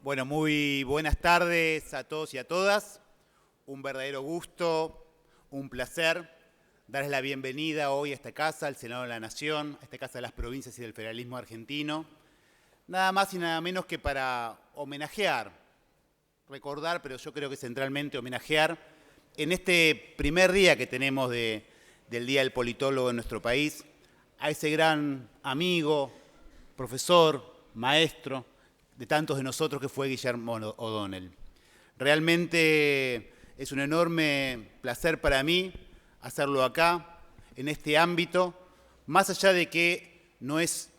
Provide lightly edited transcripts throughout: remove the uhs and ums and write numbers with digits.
Bueno, muy buenas tardes a todos y a todas. Un verdadero gusto, un placer darles la bienvenida hoy a esta casa, al Senado de la Nación, a esta casa de las provincias y del federalismo argentino. Nada más y nada menos que para homenajear, recordar, pero yo creo que centralmente homenajear, en este primer día que tenemos del Día del Politólogo en nuestro país, a ese gran amigo, profesor, maestro, de tantos de nosotros que fue Guillermo O'Donnell. Realmente es un enorme placer para mí hacerlo acá, en este ámbito, más allá de que no es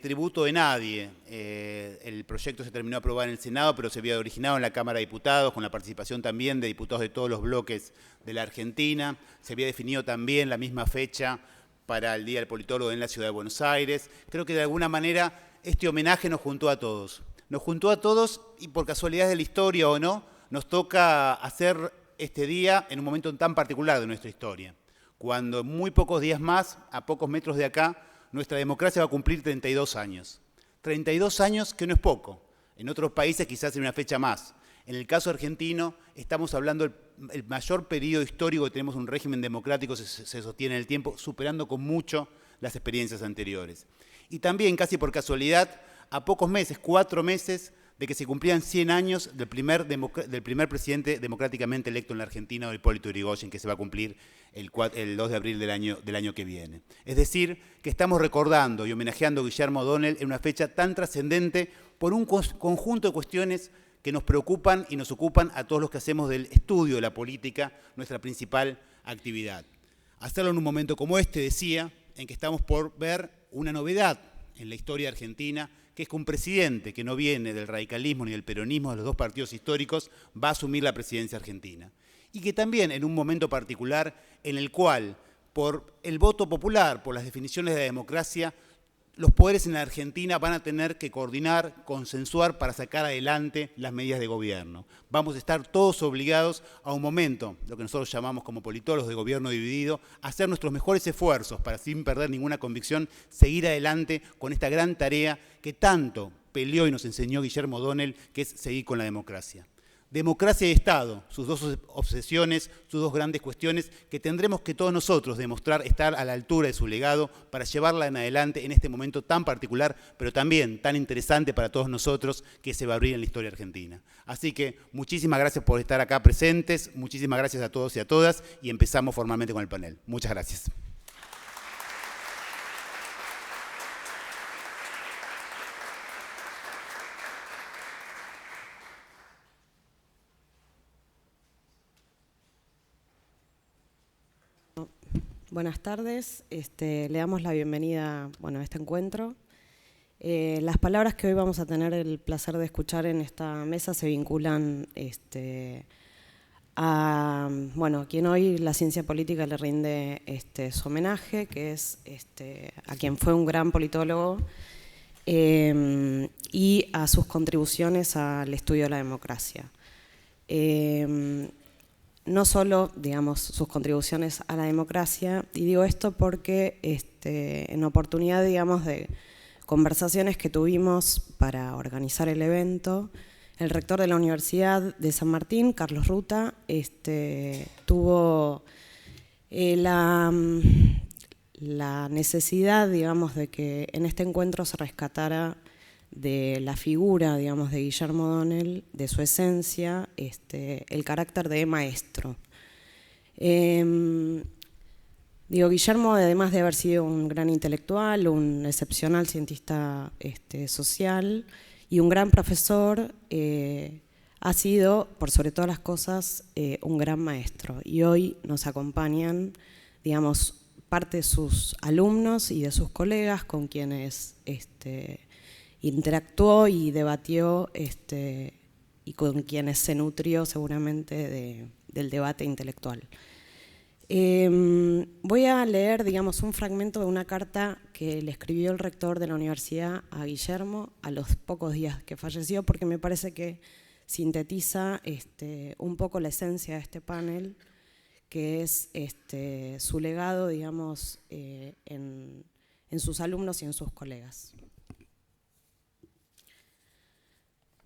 tributo de nadie. El proyecto se terminó de aprobar en el Senado, pero se había originado en la Cámara de Diputados, con la participación también de diputados de todos los bloques de la Argentina. Se había definido también la misma fecha para el Día del Politólogo en la Ciudad de Buenos Aires. Creo que de alguna manera este homenaje nos juntó a todos. Nos juntó a todos y por casualidad de la historia o no, nos toca hacer este día en un momento tan particular de nuestra historia. Cuando en muy pocos días más, a pocos metros de acá, nuestra democracia va a cumplir 32 años. 32 años que no es poco. En otros países quizás en una fecha más. En el caso argentino estamos hablando del mayor periodo histórico que tenemos un régimen democrático, se sostiene en el tiempo, superando con mucho las experiencias anteriores. Y también, casi por casualidad, a pocos meses, 4 meses, de que se cumplían 100 años del primer presidente democráticamente electo en la Argentina, Hipólito Yrigoyen, que se va a cumplir el 2 de abril del año que viene. Es decir, que estamos recordando y homenajeando a Guillermo O'Donnell en una fecha tan trascendente por un conjunto de cuestiones que nos preocupan y nos ocupan a todos los que hacemos del estudio de la política nuestra principal actividad. Hacerlo en un momento como este, decía, en que estamos por ver una novedad en la historia argentina, que es que un presidente que no viene del radicalismo ni del peronismo de los dos partidos históricos va a asumir la presidencia argentina. Y que también en un momento particular en el cual, por el voto popular, por las definiciones de la democracia, los poderes en la Argentina van a tener que coordinar, consensuar para sacar adelante las medidas de gobierno. Vamos a estar todos obligados a un momento, lo que nosotros llamamos como politólogos de gobierno dividido, a hacer nuestros mejores esfuerzos para, sin perder ninguna convicción, seguir adelante con esta gran tarea que tanto peleó y nos enseñó Guillermo O'Donnell, que es seguir con la democracia. Democracia y Estado, sus dos obsesiones, sus dos grandes cuestiones, que tendremos que todos nosotros demostrar estar a la altura de su legado para llevarla en adelante en este momento tan particular, pero también tan interesante para todos nosotros que se va a abrir en la historia argentina. Así que muchísimas gracias por estar acá presentes, muchísimas gracias a todos y a todas, y empezamos formalmente con el panel. Muchas gracias. Buenas tardes, le damos la bienvenida a este encuentro. Las palabras que hoy vamos a tener el placer de escuchar en esta mesa se vinculan a quien hoy la ciencia política le rinde su homenaje, que es a quien fue un gran politólogo y a sus contribuciones al estudio de la democracia. No solo, digamos, sus contribuciones a la democracia, y digo esto porque en oportunidad, digamos, de conversaciones que tuvimos para organizar el evento, el rector de la Universidad de San Martín, Carlos Ruta, tuvo la necesidad, digamos, de que en este encuentro se rescatara de la figura, digamos, de Guillermo O'Donnell, de su esencia, el carácter de maestro. Guillermo, además de haber sido un gran intelectual, un excepcional cientista social y un gran profesor, ha sido, por sobre todas las cosas, un gran maestro. Y hoy nos acompañan, digamos, parte de sus alumnos y de sus colegas con quienes interactuó y debatió y con quienes se nutrió seguramente del debate intelectual. Voy a leer, digamos, un fragmento de una carta que le escribió el rector de la universidad a Guillermo a los pocos días que falleció, porque me parece que sintetiza un poco la esencia de este panel, que es su legado, digamos, en sus alumnos y en sus colegas.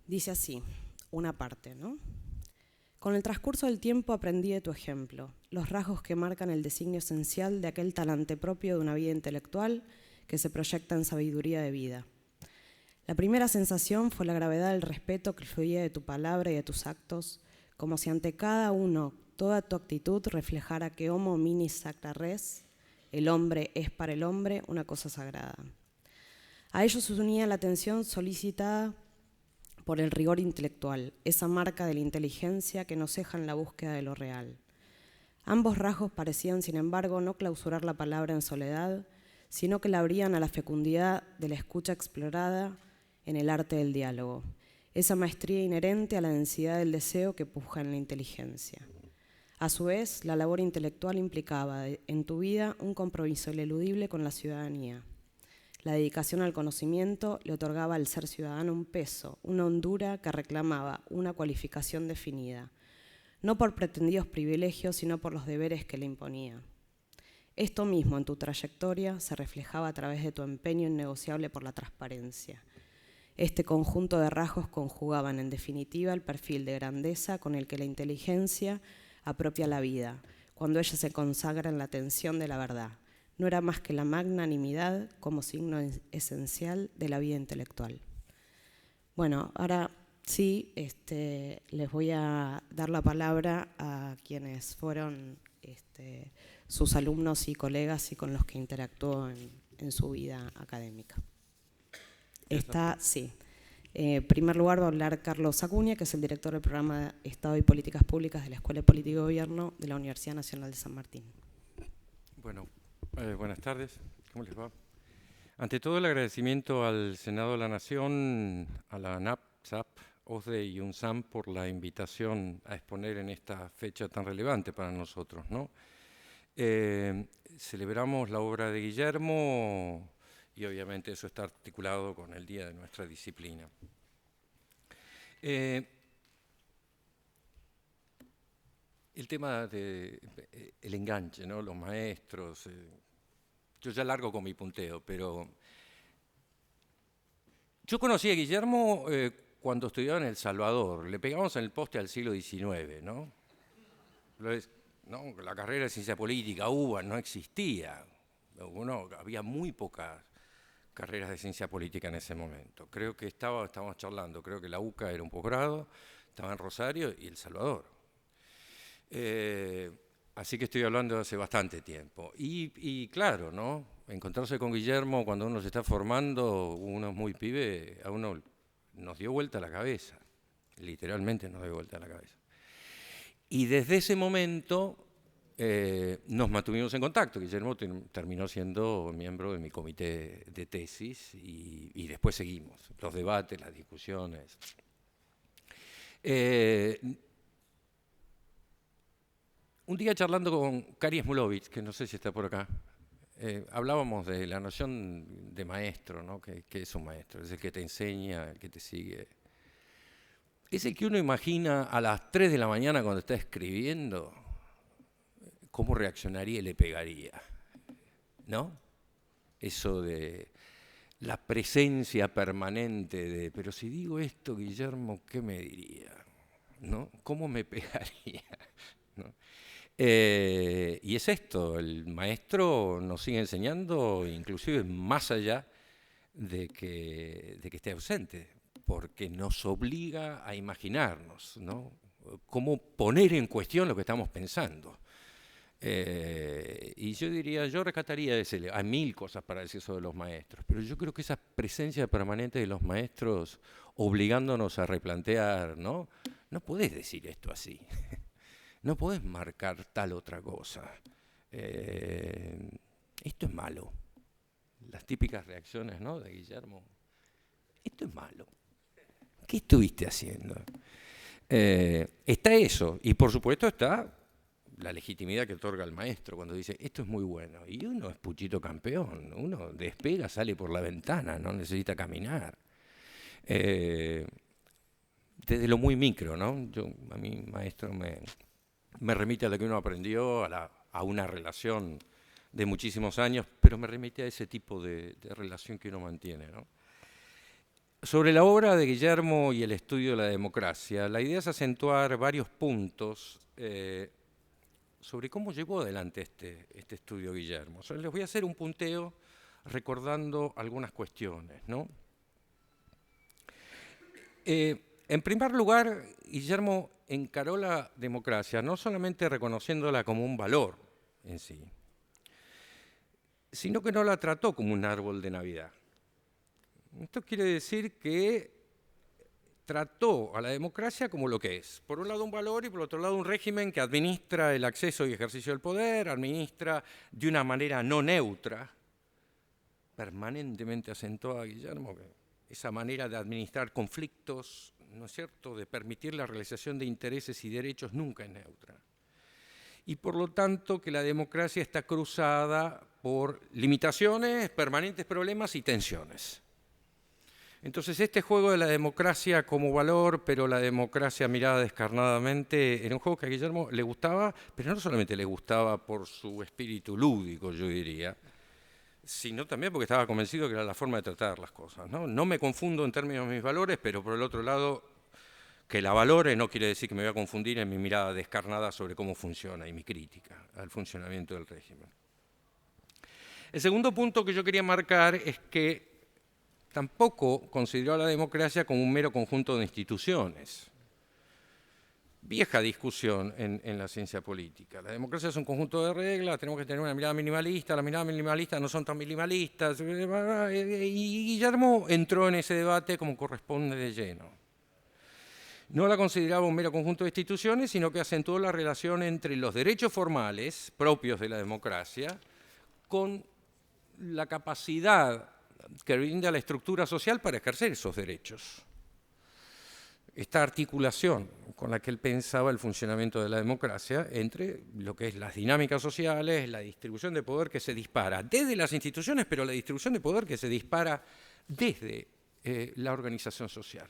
Dice así, una parte, ¿no? Con el transcurso del tiempo aprendí de tu ejemplo, los rasgos que marcan el designio esencial de aquel talante propio de una vida intelectual que se proyecta en sabiduría de vida. La primera sensación fue la gravedad del respeto que fluía de tu palabra y de tus actos, como si ante cada uno toda tu actitud reflejara que homo homini sacra res, el hombre es para el hombre una cosa sagrada. A ello se unía la atención solicitada por el rigor intelectual, esa marca de la inteligencia que nos ceja en la búsqueda de lo real. Ambos rasgos parecían, sin embargo, no clausurar la palabra en soledad, sino que la abrían a la fecundidad de la escucha explorada en el arte del diálogo, esa maestría inherente a la densidad del deseo que puja en la inteligencia. A su vez, la labor intelectual implicaba en tu vida un compromiso ineludible con la ciudadanía. La dedicación al conocimiento le otorgaba al ser ciudadano un peso, una hondura que reclamaba una cualificación definida, no por pretendidos privilegios, sino por los deberes que le imponía. Esto mismo en tu trayectoria se reflejaba a través de tu empeño innegociable por la transparencia. Este conjunto de rasgos conjugaban en definitiva el perfil de grandeza con el que la inteligencia apropia la vida, cuando ella se consagra en la atención de la verdad. No era más que la magnanimidad como signo esencial de la vida intelectual. Bueno, ahora sí, les voy a dar la palabra a quienes fueron sus alumnos y colegas y con los que interactuó en su vida académica. En primer lugar va a hablar Carlos Acuña, que es el director del programa de Estado y Políticas Públicas de la Escuela de Política y Gobierno de la Universidad Nacional de San Martín. Bueno, buenas tardes, ¿cómo les va? Ante todo el agradecimiento al Senado de la Nación, a la ANAP, SAP, OSDE y UNSAM por la invitación a exponer en esta fecha tan relevante para nosotros, ¿no? Celebramos la obra de Guillermo y obviamente eso está articulado con el día de nuestra disciplina. El tema del enganche, ¿no? Los maestros. Yo ya largo con mi punteo, pero yo conocí a Guillermo cuando estudiaba en El Salvador. Le pegamos en el poste al siglo XIX, ¿no? La carrera de ciencia política, UBA, no existía. Había muy pocas carreras de ciencia política en ese momento. Creo que estábamos charlando, creo que la UCA era un posgrado, estaba en Rosario y El Salvador. Así que estoy hablando de hace bastante tiempo. Y claro, ¿no? Encontrarse con Guillermo cuando uno se está formando, uno es muy pibe, a uno nos dio vuelta la cabeza. Literalmente nos dio vuelta la cabeza. Y desde ese momento nos mantuvimos en contacto. Guillermo terminó siendo miembro de mi comité de tesis y después seguimos los debates, las discusiones. Un día charlando con Kari Smulovich, que no sé si está por acá, hablábamos de la noción de maestro, ¿no? ¿Qué es un maestro? Es el que te enseña, el que te sigue. Es el que uno imagina a las 3 de la mañana cuando está escribiendo, cómo reaccionaría y le pegaría, ¿no? Eso de la presencia permanente de, pero si digo esto, Guillermo, ¿qué me diría? ¿No? ¿Cómo me pegaría? ¿No? Y es esto, el maestro nos sigue enseñando, inclusive más allá de que esté ausente, porque nos obliga a imaginarnos, ¿no? Cómo poner en cuestión lo que estamos pensando. Y yo rescataría hay mil cosas para decir sobre los maestros, pero yo creo que esa presencia permanente de los maestros obligándonos a replantear, ¿no? No podés decir esto así. No podés marcar tal otra cosa. Esto es malo. Las típicas reacciones, ¿no? De Guillermo. Esto es malo. ¿Qué estuviste haciendo? Está eso. Y por supuesto está la legitimidad que otorga el maestro cuando dice, esto es muy bueno. Y uno es puchito campeón. Uno despega, sale por la ventana, no necesita caminar. Desde lo muy micro, ¿no? A mi maestro me remite a lo que uno aprendió, a una relación de muchísimos años, pero me remite a ese tipo de relación que uno mantiene, ¿no? Sobre la obra de Guillermo y el estudio de la democracia, la idea es acentuar varios puntos sobre cómo llevó adelante este estudio Guillermo. Les voy a hacer un punteo recordando algunas cuestiones, ¿no? En primer lugar, Guillermo encaró la democracia no solamente reconociéndola como un valor en sí, sino que no la trató como un árbol de Navidad. Esto quiere decir que trató a la democracia como lo que es. Por un lado un valor y por otro lado un régimen que administra el acceso y ejercicio del poder, administra de una manera no neutra. Permanentemente acentuaba Guillermo esa manera de administrar conflictos, ¿no es cierto?, de permitir la realización de intereses y derechos nunca es neutra. Y por lo tanto que la democracia está cruzada por limitaciones, permanentes problemas y tensiones. Entonces este juego de la democracia como valor, pero la democracia mirada descarnadamente, era un juego que a Guillermo le gustaba, pero no solamente le gustaba por su espíritu lúdico, yo diría, sino también porque estaba convencido que era la forma de tratar las cosas, ¿no? No me confundo en términos de mis valores, pero por el otro lado, que la valore no quiere decir que me voy a confundir en mi mirada descarnada sobre cómo funciona y mi crítica al funcionamiento del régimen. El segundo punto que yo quería marcar es que tampoco consideró a la democracia como un mero conjunto de instituciones. Vieja discusión en la ciencia política. La democracia es un conjunto de reglas, tenemos que tener una mirada minimalista, las miradas minimalistas no son tan minimalistas, y Guillermo entró en ese debate como corresponde de lleno. No la consideraba un mero conjunto de instituciones, sino que acentuó la relación entre los derechos formales propios de la democracia con la capacidad que brinda la estructura social para ejercer esos derechos. Esta articulación con la que él pensaba el funcionamiento de la democracia entre lo que es las dinámicas sociales, la distribución de poder que se dispara desde las instituciones, pero la distribución de poder que se dispara desde la organización social,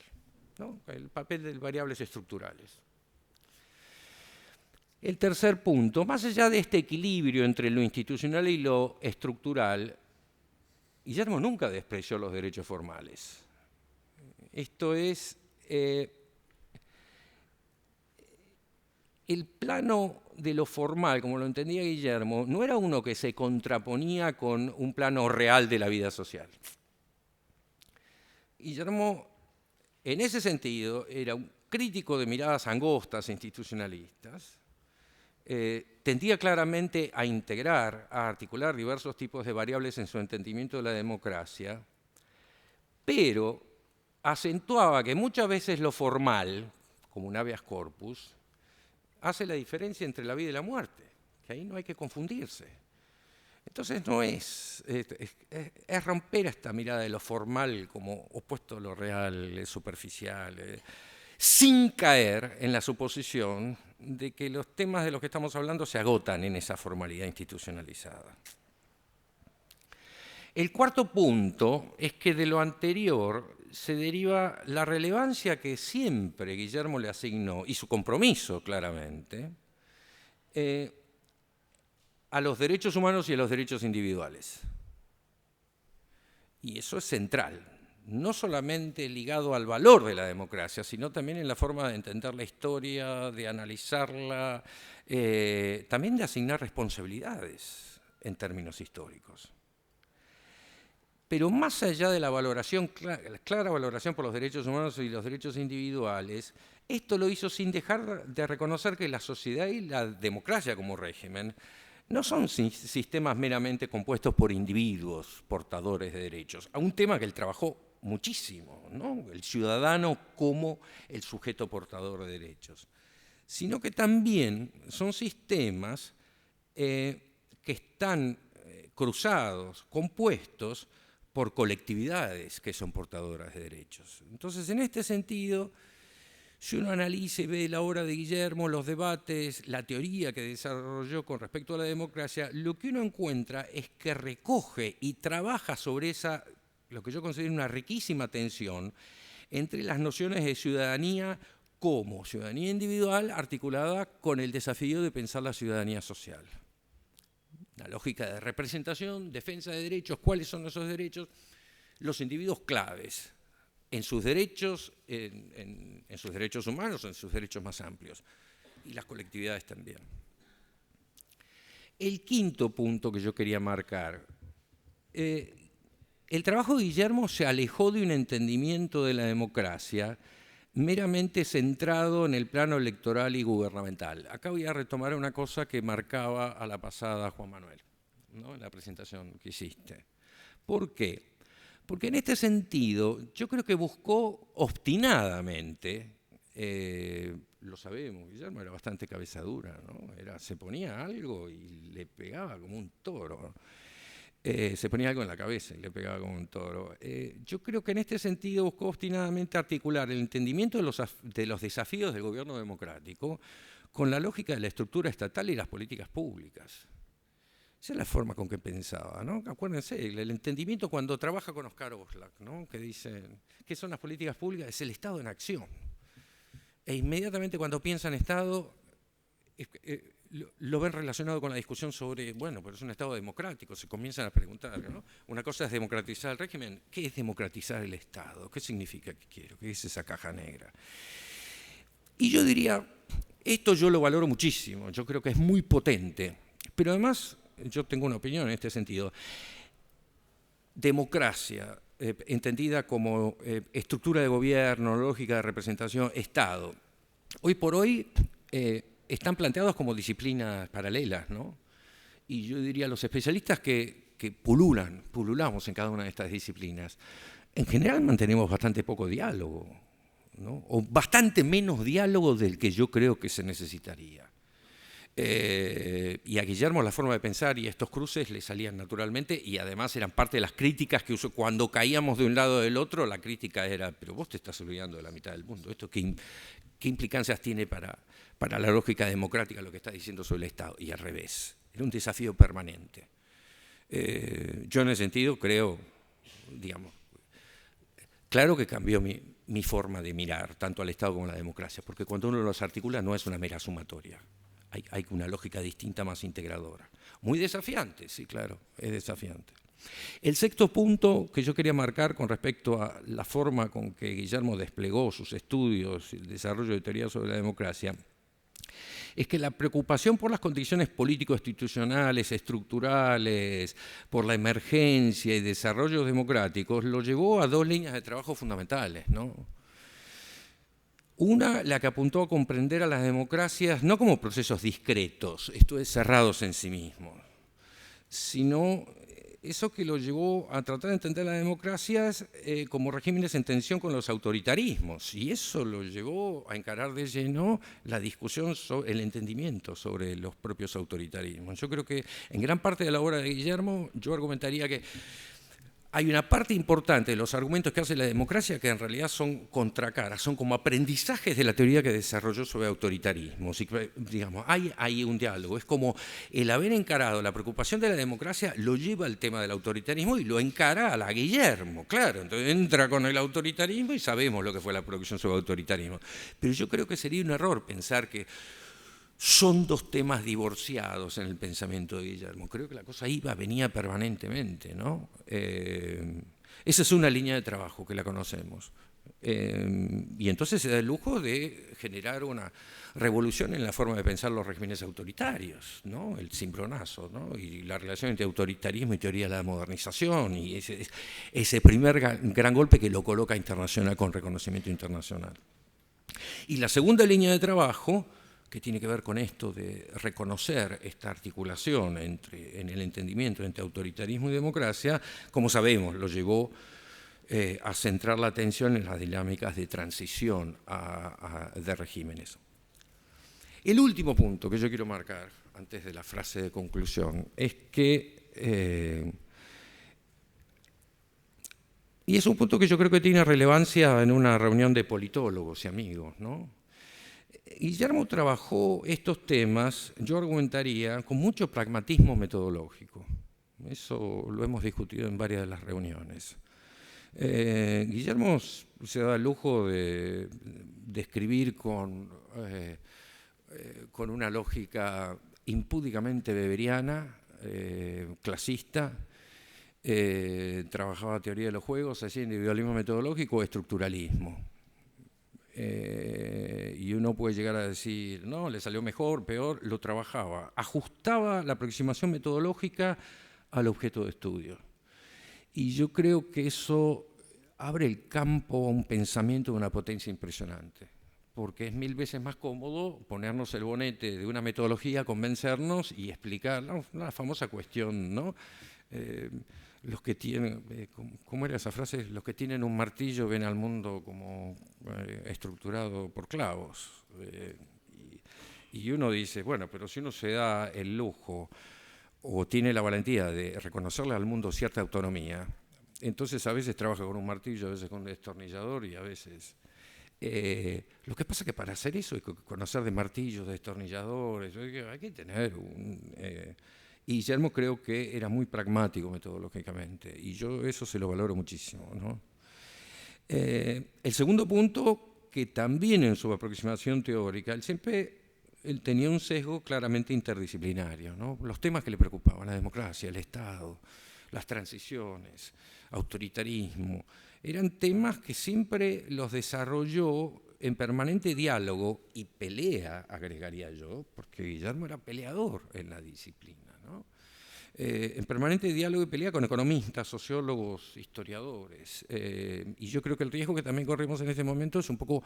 ¿no? El papel de variables estructurales. El tercer punto, más allá de este equilibrio entre lo institucional y lo estructural, Guillermo nunca despreció los derechos formales. Esto es, el plano de lo formal, como lo entendía Guillermo, no era uno que se contraponía con un plano real de la vida social. Guillermo, en ese sentido, era un crítico de miradas angostas institucionalistas, tendía claramente a integrar, a articular diversos tipos de variables en su entendimiento de la democracia, pero acentuaba que muchas veces lo formal, como un habeas corpus, hace la diferencia entre la vida y la muerte, que ahí no hay que confundirse. Entonces no es romper esta mirada de lo formal como opuesto a lo real, superficial, sin caer en la suposición de que los temas de los que estamos hablando se agotan en esa formalidad institucionalizada. El cuarto punto es que de lo anterior se deriva la relevancia que siempre Guillermo le asignó, y su compromiso claramente, a los derechos humanos y a los derechos individuales. Y eso es central, no solamente ligado al valor de la democracia, sino también en la forma de entender la historia, de analizarla, también de asignar responsabilidades en términos históricos. Pero más allá de la valoración, clara valoración por los derechos humanos y los derechos individuales, esto lo hizo sin dejar de reconocer que la sociedad y la democracia como régimen no son sistemas meramente compuestos por individuos portadores de derechos, a un tema que él trabajó muchísimo, ¿no? El ciudadano como el sujeto portador de derechos, sino que también son sistemas que están cruzados, compuestos por colectividades que son portadoras de derechos. Entonces, en este sentido, si uno analiza y ve la obra de Guillermo, los debates, la teoría que desarrolló con respecto a la democracia, lo que uno encuentra es que recoge y trabaja sobre esa, lo que yo considero una riquísima tensión entre las nociones de ciudadanía como ciudadanía individual articulada con el desafío de pensar la ciudadanía social. La lógica de representación, defensa de derechos, cuáles son esos derechos, los individuos claves en sus derechos, en sus derechos humanos, en sus derechos más amplios, y las colectividades también. El quinto punto que yo quería marcar, el trabajo de Guillermo se alejó de un entendimiento de la democracia meramente centrado en el plano electoral y gubernamental. Acá voy a retomar una cosa que marcaba a la pasada Juan Manuel, ¿no?, en la presentación que hiciste. ¿Por qué? Porque en este sentido yo creo que buscó obstinadamente, lo sabemos, Guillermo era bastante cabeza dura, ¿no? Se ponía algo y le pegaba como un toro. Se ponía algo en la cabeza y le pegaba como un toro. Yo creo que en este sentido buscó obstinadamente articular el entendimiento de los desafíos del gobierno democrático con la lógica de la estructura estatal y las políticas públicas. Esa es la forma con que pensaba, ¿no? Acuérdense, el entendimiento cuando trabaja con Oscar Oslak, ¿no?, que dice, ¿qué son las políticas públicas? Es el Estado en acción. E inmediatamente cuando piensa en Estado, lo ven relacionado con la discusión sobre, bueno, pero es un Estado democrático, se comienzan a preguntar, ¿no? Una cosa es democratizar el régimen, ¿qué es democratizar el Estado? ¿Qué significa que quiero? ¿Qué es esa caja negra? Y yo diría, esto yo lo valoro muchísimo, yo creo que es muy potente, pero además yo tengo una opinión en este sentido. Democracia, entendida como estructura de gobierno, lógica de representación, Estado, hoy por hoy están planteados como disciplinas paralelas, ¿no? Y yo diría a los especialistas que pululamos en cada una de estas disciplinas. En general mantenemos bastante poco diálogo, ¿no?, o bastante menos diálogo del que yo creo que se necesitaría. Y a Guillermo la forma de pensar y estos cruces le salían naturalmente y además eran parte de las críticas que usó. Cuando caíamos de un lado o del otro, la crítica era, pero vos te estás olvidando de la mitad del mundo. ¿Esto qué implicancias tiene para la lógica democrática lo que está diciendo sobre el Estado? Y al revés, era un desafío permanente. Yo en ese sentido creo, digamos, claro que cambió mi forma de mirar tanto al Estado como a la democracia, porque cuando uno los articula no es una mera sumatoria. Hay una lógica distinta, más integradora. Muy desafiante, sí, claro, es desafiante. El sexto punto que yo quería marcar con respecto a la forma con que Guillermo desplegó sus estudios y el desarrollo de teoría sobre la democracia es que la preocupación por las condiciones político-institucionales, estructurales, por la emergencia y desarrollos democráticos lo llevó a dos líneas de trabajo fundamentales, ¿no? Una, la que apuntó a comprender a las democracias no como procesos discretos, esto es, cerrados en sí mismos, sino eso que lo llevó a tratar de entender las democracias como regímenes en tensión con los autoritarismos, y eso lo llevó a encarar de lleno la discusión sobre el entendimiento sobre los propios autoritarismos. Yo creo que en gran parte de la obra de Guillermo yo argumentaría que hay una parte importante de los argumentos que hace la democracia que en realidad son contracaras, son como aprendizajes de la teoría que desarrolló sobre autoritarismos. Y, digamos, hay un diálogo, es como el haber encarado la preocupación de la democracia lo lleva al tema del autoritarismo y lo encara a la Guillermo, claro, entonces entra con el autoritarismo y sabemos lo que fue la producción sobre autoritarismo. Pero yo creo que sería un error pensar que son dos temas divorciados en el pensamiento de Guillermo. Creo que la cosa venía permanentemente, ¿no? Esa es una línea de trabajo que la conocemos. Y entonces se da el lujo de generar una revolución en la forma de pensar los regímenes autoritarios, ¿no? El cimbronazo, ¿no? Y la relación entre autoritarismo y teoría de la modernización, y ese primer gran golpe que lo coloca internacional con reconocimiento internacional. Y la segunda línea de trabajo, que tiene que ver con esto de reconocer esta articulación en el entendimiento entre autoritarismo y democracia, como sabemos, lo llevó a centrar la atención en las dinámicas de transición de regímenes. El último punto que yo quiero marcar, antes de la frase de conclusión, es que, y es un punto que yo creo que tiene relevancia en una reunión de politólogos y amigos, ¿no? Guillermo trabajó estos temas, yo argumentaría, con mucho pragmatismo metodológico. Eso lo hemos discutido en varias de las reuniones. Guillermo se da el lujo de escribir con una lógica impúdicamente weberiana, clasista, trabajaba teoría de los juegos, hacía individualismo metodológico o estructuralismo. Y uno puede llegar a decir, no, le salió mejor, peor, lo trabajaba. Ajustaba la aproximación metodológica al objeto de estudio. Y yo creo que eso abre el campo a un pensamiento de una potencia impresionante, porque es 1000 veces más cómodo ponernos el bonete de una metodología, convencernos y explicar la famosa cuestión, ¿no? Los que tienen, ¿cómo era esa frase? Los que tienen un martillo ven al mundo como estructurado por clavos. Y uno dice, bueno, pero si uno se da el lujo o tiene la valentía de reconocerle al mundo cierta autonomía, entonces a veces trabaja con un martillo, a veces con un destornillador y a veces... lo que pasa es que para hacer eso hay que conocer de martillos, de destornilladores, hay que tener un... y Guillermo creo que era muy pragmático metodológicamente, y yo eso se lo valoro muchísimo, ¿no? El segundo punto, que también en su aproximación teórica, él tenía un sesgo claramente interdisciplinario, ¿no? Los temas que le preocupaban, la democracia, el Estado, las transiciones, autoritarismo, eran temas que siempre los desarrolló en permanente diálogo y pelea, agregaría yo, porque Guillermo era peleador en la disciplina, ¿no? En permanente diálogo y pelea con economistas, sociólogos, historiadores. Y yo creo que el riesgo que también corremos en este momento es un poco,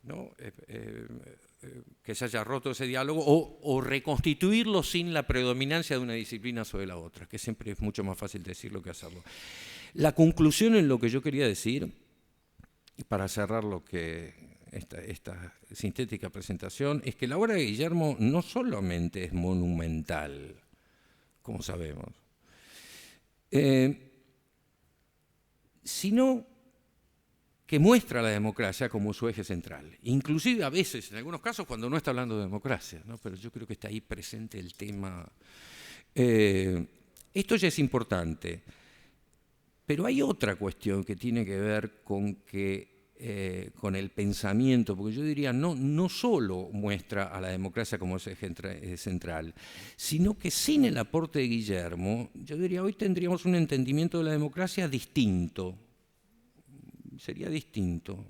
¿no? Que se haya roto ese diálogo o reconstituirlo sin la predominancia de una disciplina sobre la otra, que siempre es mucho más fácil decirlo que hacerlo. La conclusión en lo que yo quería decir, y para cerrar lo que esta sintética presentación, es que la obra de Guillermo no solamente es monumental, como sabemos, sino que muestra la democracia como su eje central. Inclusive a veces, en algunos casos, cuando no está hablando de democracia, ¿no? Pero yo creo que está ahí presente el tema. Esto ya es importante, pero hay otra cuestión que tiene que ver con el pensamiento, porque yo diría, no solo muestra a la democracia como ese eje central, sino que sin el aporte de Guillermo, yo diría, hoy tendríamos un entendimiento de la democracia distinto. Sería distinto,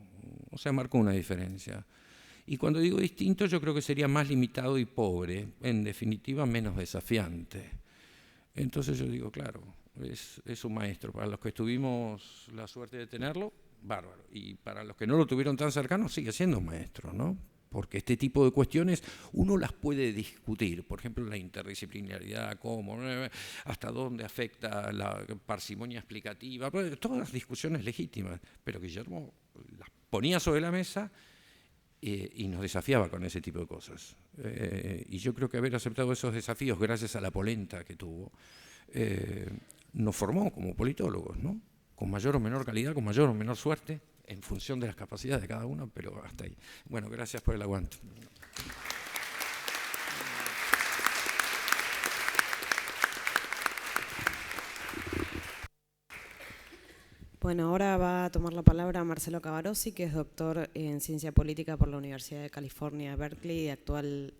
o sea, marcó una diferencia. Y cuando digo distinto, yo creo que sería más limitado y pobre, en definitiva menos desafiante. Entonces yo digo, claro, es un maestro. Para los que tuvimos la suerte de tenerlo, bárbaro. Y para los que no lo tuvieron tan cercano, sigue siendo un maestro, ¿no? Porque este tipo de cuestiones uno las puede discutir. Por ejemplo, la interdisciplinaridad, cómo, hasta dónde afecta la parsimonia explicativa, todas las discusiones legítimas. Pero Guillermo las ponía sobre la mesa y nos desafiaba con ese tipo de cosas. Y yo creo que haber aceptado esos desafíos gracias a la polenta que tuvo, nos formó como politólogos, ¿no? Con mayor o menor calidad, con mayor o menor suerte, en función de las capacidades de cada uno, pero hasta ahí. Bueno, gracias por el aguante. Bueno, ahora va a tomar la palabra Marcelo Cavarossi, que es doctor en Ciencia Política por la Universidad de California, Berkeley, y actual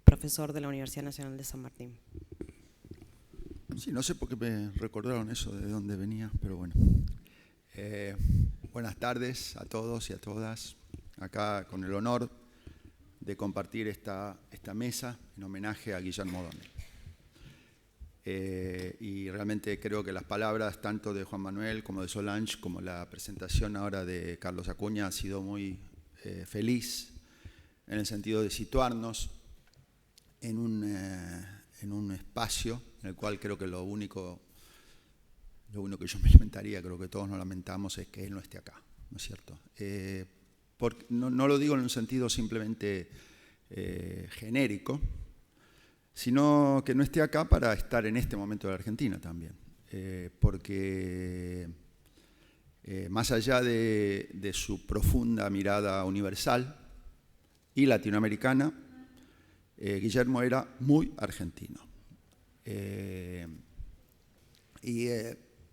profesor de la Universidad Nacional de San Martín. Sí, no sé por qué me recordaron eso de dónde venía, pero bueno. Buenas tardes a todos y a todas. Acá con el honor de compartir esta mesa en homenaje a Guillermo O'Donnell. Y realmente creo que las palabras tanto de Juan Manuel como de Solange, como la presentación ahora de Carlos Acuña, ha sido muy feliz en el sentido de situarnos en un espacio en el cual creo que lo único que yo me lamentaría, creo que todos nos lamentamos, es que él no esté acá, ¿no es cierto? Porque no lo digo en un sentido simplemente genérico, sino que no esté acá para estar en este momento de la Argentina también. Porque más allá de su profunda mirada universal y latinoamericana, Guillermo era muy argentino.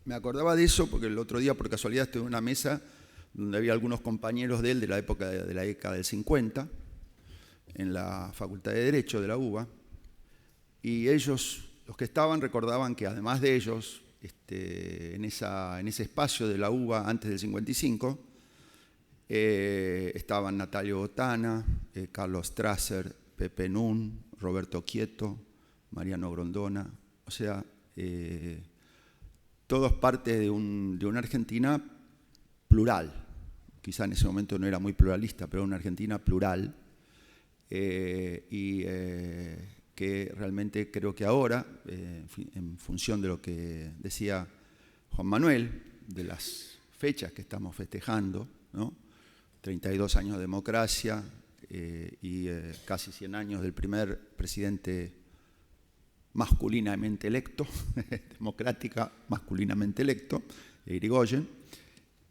Me acordaba de eso porque el otro día, por casualidad, estuve en una mesa donde había algunos compañeros de él de la época de la década del 50, en la Facultad de Derecho de la UBA, y ellos, los que estaban, recordaban que además de ellos, en ese espacio de la UBA antes del 55, estaban Natalio Botana, Carlos Strasser, Pepe Nun, Roberto Quieto, Mariano Grondona, o sea, todos parte de una Argentina plural. Quizá en ese momento no era muy pluralista, pero una Argentina plural, y que realmente creo que ahora, en función de lo que decía Juan Manuel, de las fechas que estamos festejando, ¿no? 32 años de democracia y casi 100 años del primer presidente masculinamente electo, democrática masculinamente electo, Irigoyen.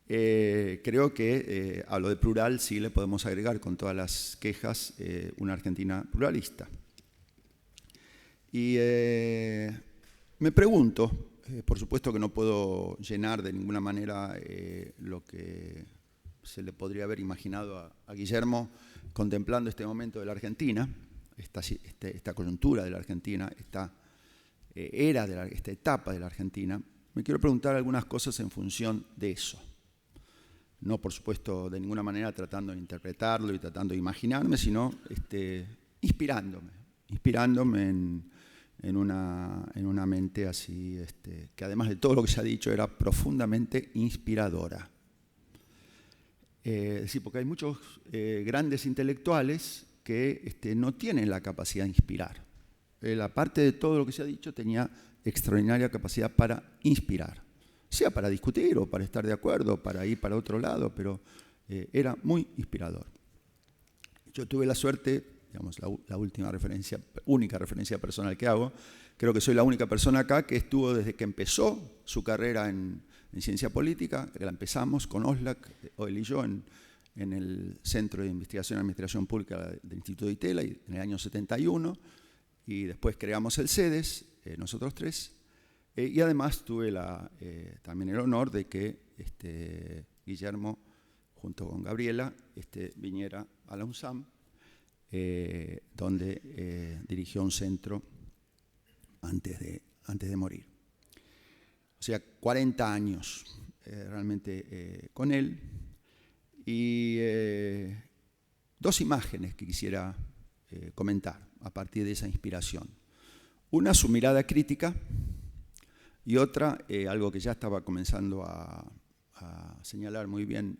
Creo que a lo de plural sí le podemos agregar con todas las quejas una Argentina pluralista. Y me pregunto, por supuesto que no puedo llenar de ninguna manera lo que se le podría haber imaginado a Guillermo contemplando este momento de la Argentina, esta coyuntura de la Argentina, esta etapa de la Argentina. Me quiero preguntar algunas cosas en función de eso. No, por supuesto, de ninguna manera tratando de interpretarlo y tratando de imaginarme, sino inspirándome en una mente así, que además de todo lo que se ha dicho, era profundamente inspiradora. Es decir, porque hay muchos grandes intelectuales que no tienen la capacidad de inspirar. Él, aparte de todo lo que se ha dicho, tenía extraordinaria capacidad para inspirar. Sea para discutir o para estar de acuerdo, para ir para otro lado, pero era muy inspirador. Yo tuve la suerte, digamos, la única referencia personal que hago, creo que soy la única persona acá que estuvo desde que empezó su carrera en ciencia política, que la empezamos con Oslak, él y yo, en el Centro de Investigación y Administración Pública del Instituto de Itela, en el año 71, y después creamos el CEDES, nosotros tres, y además tuve también el honor de que Guillermo, junto con Gabriela, viniera a la UNSAM, donde dirigió un centro antes de morir. O sea, 40 años realmente con él. Y dos imágenes que quisiera comentar a partir de esa inspiración. Una, su mirada crítica, y otra, algo que ya estaba comenzando a señalar muy bien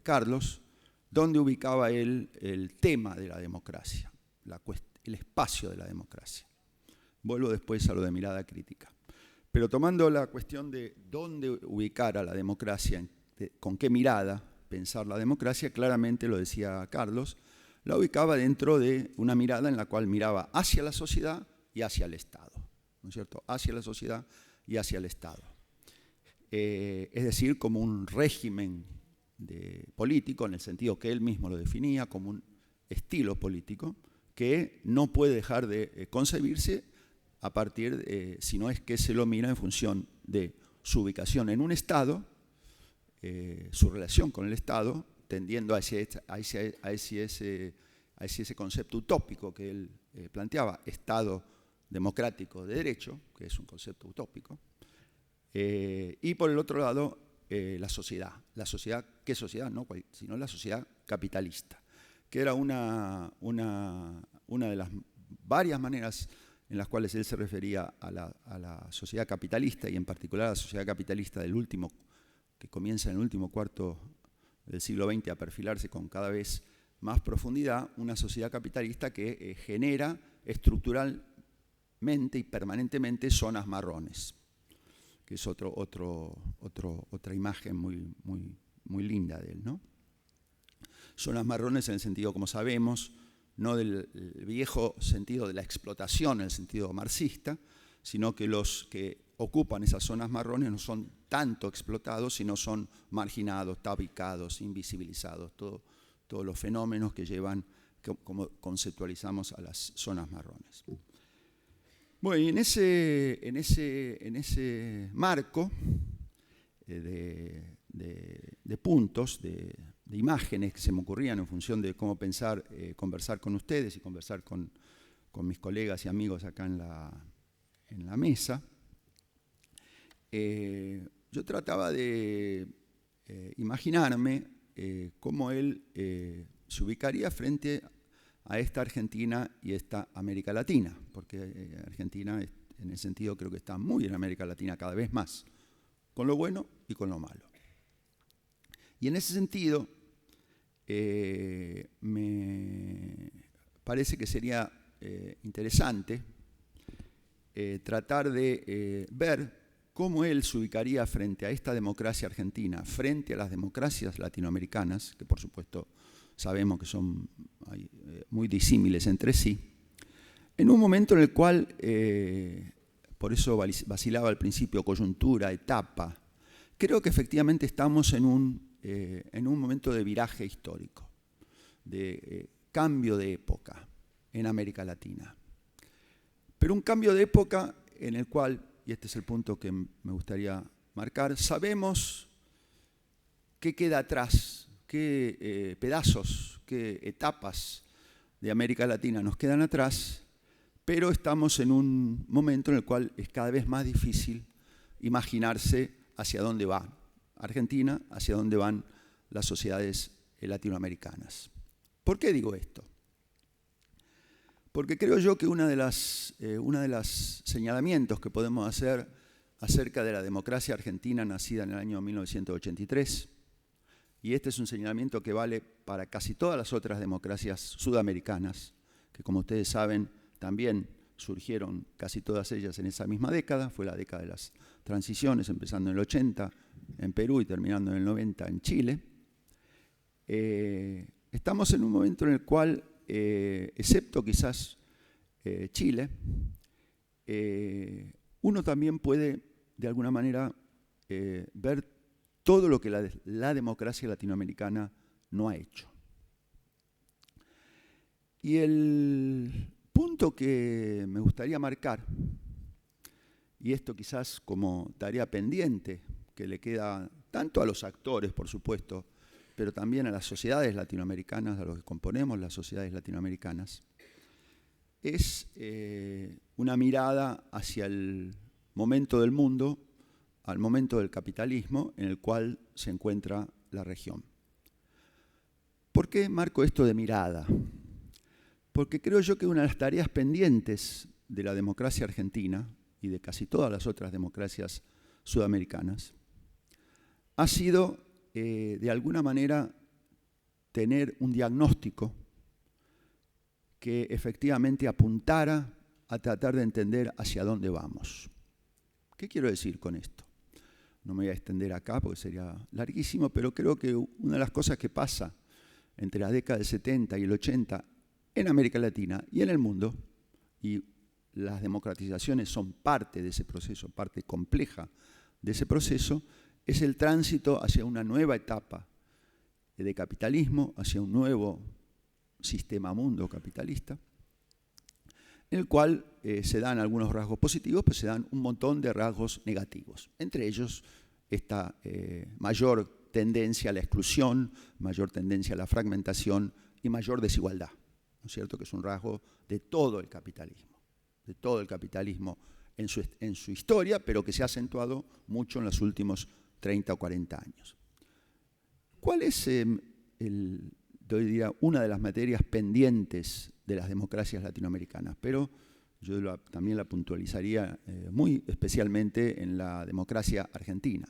Carlos, donde ubicaba él el tema de la democracia, el espacio de la democracia. Vuelvo después a lo de mirada crítica. Pero tomando la cuestión de dónde ubicar a la democracia, con qué mirada pensar la democracia, claramente lo decía Carlos, la ubicaba dentro de una mirada en la cual miraba hacia la sociedad y hacia el Estado, ¿no es cierto? Hacia la sociedad y hacia el Estado. Es decir, como un régimen político, en el sentido que él mismo lo definía, como un estilo político que no puede dejar de concebirse a partir, si no es que se lo mira en función de su ubicación en un Estado, su relación con el Estado, tendiendo hacia ese concepto utópico que él planteaba, Estado democrático de derecho, que es un concepto utópico, y por el otro lado, la sociedad. La sociedad, ¿qué sociedad? No, sino la sociedad capitalista, que era una de las varias maneras en las cuales él se refería a la sociedad capitalista, y en particular a la sociedad capitalista que comienza en el último cuarto del siglo XX a perfilarse con cada vez más profundidad, una sociedad capitalista que genera estructuralmente y permanentemente zonas marrones, que es otra imagen muy linda de él, ¿no? Zonas marrones en el sentido, como sabemos, no del viejo sentido de la explotación, en el sentido marxista, sino que los que ocupan esas zonas marrones no son tanto explotados, sino son marginados, tabicados, invisibilizados, todos los fenómenos que llevan, como conceptualizamos, a las zonas marrones. Bueno, y en ese marco de puntos, de imágenes que se me ocurrían en función de cómo pensar, conversar con ustedes y conversar con mis colegas y amigos acá en la mesa, yo trataba de imaginarme cómo él se ubicaría frente a esta Argentina y esta América Latina, porque Argentina, en ese sentido, creo que está muy en América Latina cada vez más, con lo bueno y con lo malo. Y en ese sentido, me parece que sería interesante tratar de ver cómo él se ubicaría frente a esta democracia argentina, frente a las democracias latinoamericanas, que por supuesto sabemos que son muy disímiles entre sí, en un momento en el cual, por eso vacilaba al principio, coyuntura, etapa, creo que efectivamente estamos en un momento de viraje histórico, de cambio de época en América Latina. Pero un cambio de época en el cual, y este es el punto que me gustaría marcar, sabemos qué queda atrás, qué pedazos, qué etapas de América Latina nos quedan atrás, pero estamos en un momento en el cual es cada vez más difícil imaginarse hacia dónde va Argentina, hacia dónde van las sociedades latinoamericanas. ¿Por qué digo esto? Porque creo yo que una de las señalamientos que podemos hacer acerca de la democracia argentina nacida en el año 1983, y este es un señalamiento que vale para casi todas las otras democracias sudamericanas, que como ustedes saben también surgieron casi todas ellas en esa misma década, fue la década de las transiciones, empezando en el 80 en Perú y terminando en el 90 en Chile. Estamos en un momento en el cual, excepto quizás Chile, uno también puede de alguna manera ver todo lo que la democracia latinoamericana no ha hecho. Y el punto que me gustaría marcar, y esto quizás como tarea pendiente que le queda tanto a los actores, por supuesto, pero también a las sociedades latinoamericanas, a los que componemos las sociedades latinoamericanas, es una mirada hacia el momento del mundo, al momento del capitalismo en el cual se encuentra la región. ¿Por qué marco esto de mirada? Porque creo yo que una de las tareas pendientes de la democracia argentina y de casi todas las otras democracias sudamericanas ha sido, de alguna manera, tener un diagnóstico que efectivamente apuntara a tratar de entender hacia dónde vamos. ¿Qué quiero decir con esto? No me voy a extender acá porque sería larguísimo, pero creo que una de las cosas que pasa entre la década del 70 y el 80 en América Latina y en el mundo, y las democratizaciones son parte de ese proceso, parte compleja de ese proceso, es el tránsito hacia una nueva etapa de capitalismo, hacia un nuevo sistema mundo capitalista, en el cual se dan algunos rasgos positivos, pero se dan un montón de rasgos negativos. Entre ellos, esta mayor tendencia a la exclusión, mayor tendencia a la fragmentación y mayor desigualdad, ¿no es cierto? Que es un rasgo de todo el capitalismo en su historia, pero que se ha acentuado mucho en los últimos 30 o 40 años. ¿Cuál es yo diría, una de las materias pendientes de las democracias latinoamericanas? Pero yo también la puntualizaría muy especialmente en la democracia argentina,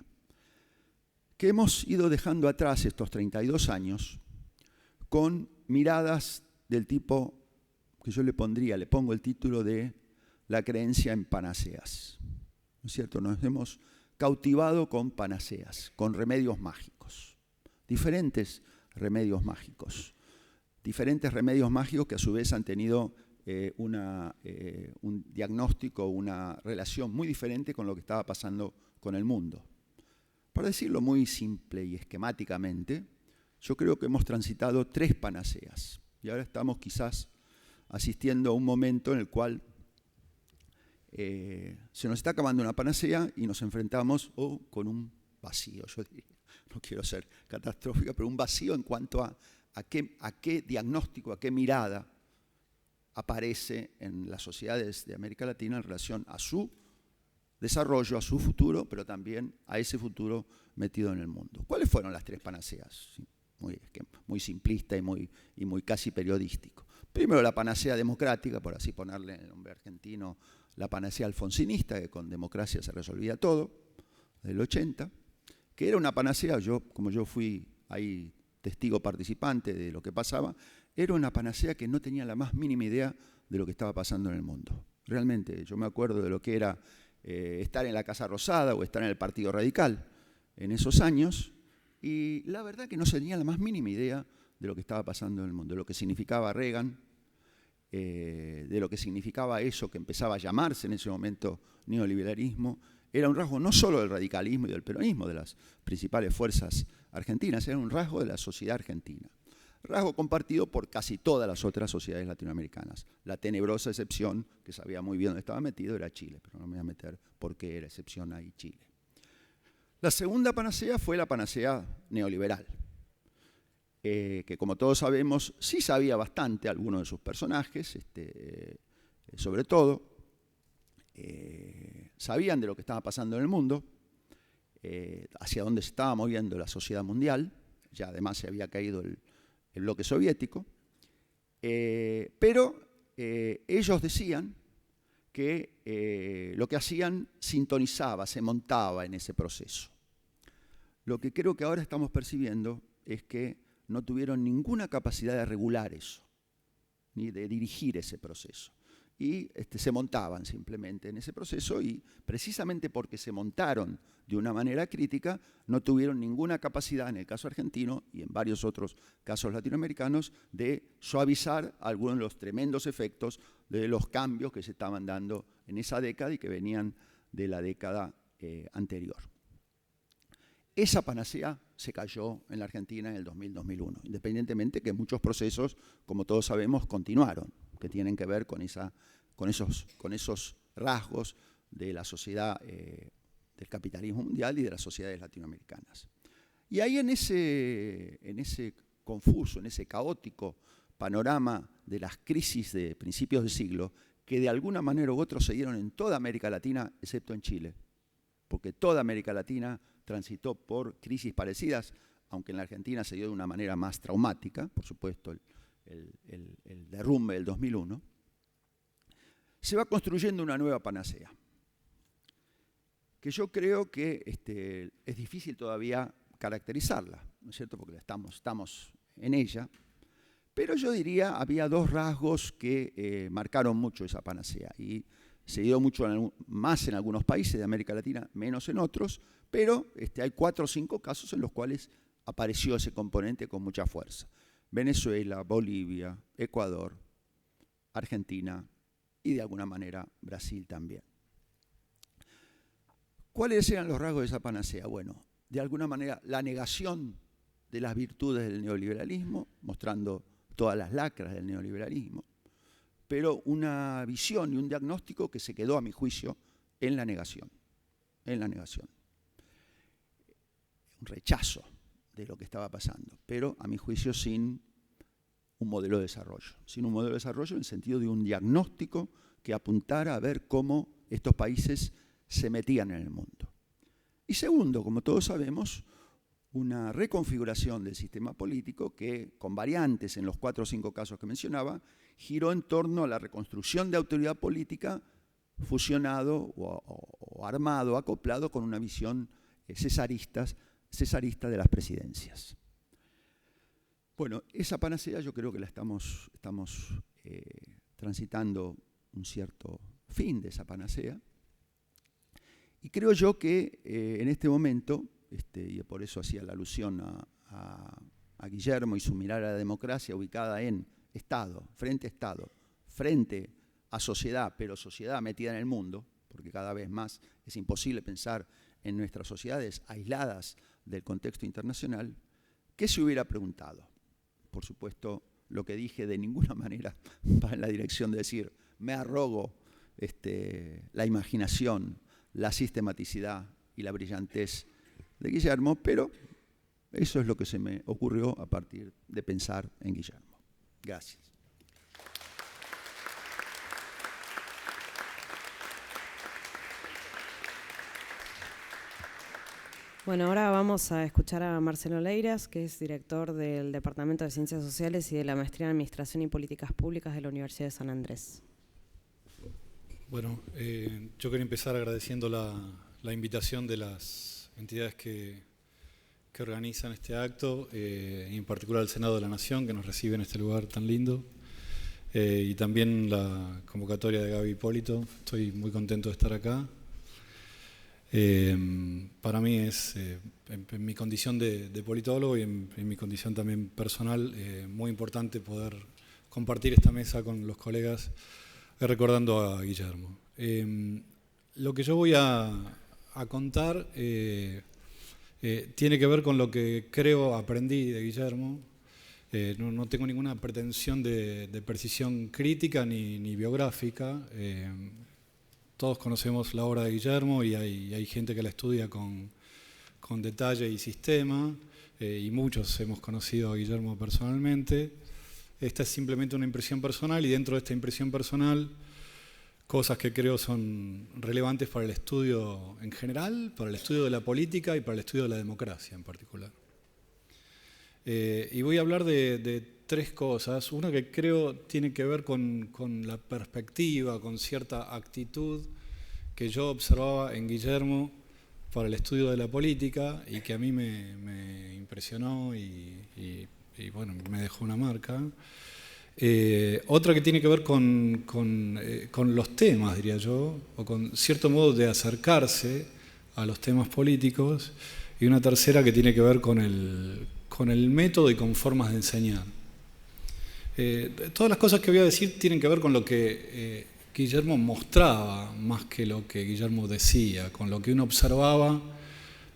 que hemos ido dejando atrás estos 32 años con miradas del tipo que yo le pongo el título de la creencia en panaceas, ¿no es cierto? Nos hemos cautivado con panaceas, con remedios mágicos, diferentes remedios mágicos que a su vez han tenido un diagnóstico, una relación muy diferente con lo que estaba pasando con el mundo. Para decirlo muy simple y esquemáticamente, yo creo que hemos transitado 3 panaceas y ahora estamos quizás asistiendo a un momento en el cual se nos está acabando una panacea y nos enfrentamos con un vacío, yo diría. No quiero ser catastrófica, pero un vacío en cuanto a qué diagnóstico, a qué mirada aparece en las sociedades de América Latina en relación a su desarrollo, a su futuro, pero también a ese futuro metido en el mundo. ¿Cuáles fueron las tres panaceas? Sí, muy simplista y muy casi periodístico. Primero, la panacea democrática, por así ponerle en el nombre argentino, la panacea alfonsinista, que con democracia se resolvía todo, del 80, que era una panacea, como yo fui ahí testigo participante de lo que pasaba, era una panacea que no tenía la más mínima idea de lo que estaba pasando en el mundo. Realmente, yo me acuerdo de lo que era estar en la Casa Rosada o estar en el Partido Radical en esos años, y la verdad que no se tenía la más mínima idea de lo que estaba pasando en el mundo, de lo que significaba Reagan, de lo que significaba eso que empezaba a llamarse en ese momento neoliberalismo. Era un rasgo no solo del radicalismo y del peronismo, de las principales fuerzas argentinas, era un rasgo de la sociedad argentina. Rasgo compartido por casi todas las otras sociedades latinoamericanas. La tenebrosa excepción, que sabía muy bien dónde estaba metido, era Chile, pero no me voy a meter por qué era excepción ahí Chile. La segunda panacea fue la panacea neoliberal, que como todos sabemos, sí sabía bastante algunos de sus personajes, sobre todo, sabían de lo que estaba pasando en el mundo, hacia dónde se estaba moviendo la sociedad mundial, ya además se había caído el bloque soviético, pero ellos decían que lo que hacían sintonizaba, se montaba en ese proceso. Lo que creo que ahora estamos percibiendo es que no tuvieron ninguna capacidad de regular eso, ni de dirigir ese proceso. Y se montaban simplemente en ese proceso y precisamente porque se montaron de una manera crítica, no tuvieron ninguna capacidad, en el caso argentino y en varios otros casos latinoamericanos, de suavizar algunos de los tremendos efectos de los cambios que se estaban dando en esa década y que venían de la década anterior. Esa panacea se cayó en la Argentina en el 2000-2001, independientemente que muchos procesos, como todos sabemos, continuaron, que tienen que ver con esos rasgos de la sociedad, del capitalismo mundial y de las sociedades latinoamericanas. Y ahí en ese confuso, en ese caótico panorama de las crisis de principios de siglo, que de alguna manera u otra se dieron en toda América Latina, excepto en Chile, porque toda América Latina transitó por crisis parecidas, aunque en la Argentina se dio de una manera más traumática, por supuesto, el derrumbe del 2001, se va construyendo una nueva panacea, que yo creo que es difícil todavía caracterizarla, ¿no es cierto?, porque estamos en ella, pero yo diría había dos rasgos que marcaron mucho esa panacea, y se dio mucho más en algunos países de América Latina, menos en otros, pero hay 4 o 5 casos en los cuales apareció ese componente con mucha fuerza. Venezuela, Bolivia, Ecuador, Argentina y de alguna manera Brasil también. ¿Cuáles eran los rasgos de esa panacea? Bueno, de alguna manera la negación de las virtudes del neoliberalismo, mostrando todas las lacras del neoliberalismo, pero una visión y un diagnóstico que se quedó, a mi juicio, en la negación. Un rechazo de lo que estaba pasando, pero a mi juicio sin un modelo de desarrollo. Sin un modelo de desarrollo en el sentido de un diagnóstico que apuntara a ver cómo estos países se metían en el mundo. Y segundo, como todos sabemos, una reconfiguración del sistema político que, con variantes en los 4 o 5 casos que mencionaba, giró en torno a la reconstrucción de autoridad política fusionado o armado, acoplado con una visión cesarista de las presidencias. Bueno, esa panacea yo creo que la estamos transitando un cierto fin de esa panacea. Y creo yo que en este momento, y por eso hacía la alusión a Guillermo y su mirada a la democracia ubicada en Estado, frente a sociedad, pero sociedad metida en el mundo, porque cada vez más es imposible pensar en nuestras sociedades aisladas del contexto internacional, ¿qué se hubiera preguntado? Por supuesto, lo que dije de ninguna manera va en la dirección de decir, me arrogo la imaginación, la sistematicidad y la brillantez de Guillermo, pero eso es lo que se me ocurrió a partir de pensar en Guillermo. Gracias. Bueno, ahora vamos a escuchar a Marcelo Leiras, que es director del Departamento de Ciencias Sociales y de la Maestría en Administración y Políticas Públicas de la Universidad de San Andrés. Bueno, yo quería empezar agradeciendo la invitación de las entidades que organizan este acto, y en particular el Senado de la Nación, que nos recibe en este lugar tan lindo, y también la convocatoria de Gaby Hipólito. Estoy muy contento de estar acá. Para mí es, en mi condición de politólogo y en mi condición también personal, muy importante poder compartir esta mesa con los colegas recordando a Guillermo. Lo que yo voy a contar tiene que ver con lo que creo aprendí de Guillermo. No tengo ninguna pretensión de precisión crítica ni biográfica. Todos conocemos la obra de Guillermo y hay gente que la estudia con detalle y sistema, y muchos hemos conocido a Guillermo personalmente. Esta es simplemente una impresión personal, y dentro de esta impresión personal, cosas que creo son relevantes para el estudio en general, para el estudio de la política y para el estudio de la democracia en particular. Y voy a hablar de tres cosas. Una que creo tiene que ver con la perspectiva, con cierta actitud que yo observaba en Guillermo para el estudio de la política y que a mí me impresionó y bueno, me dejó una marca. Otra que tiene que ver con los temas, diría yo, o con cierto modo de acercarse a los temas políticos. Y una tercera que tiene que ver con el método y con formas de enseñar. Todas las cosas que voy a decir tienen que ver con lo que Guillermo mostraba más que lo que Guillermo decía, con lo que uno observaba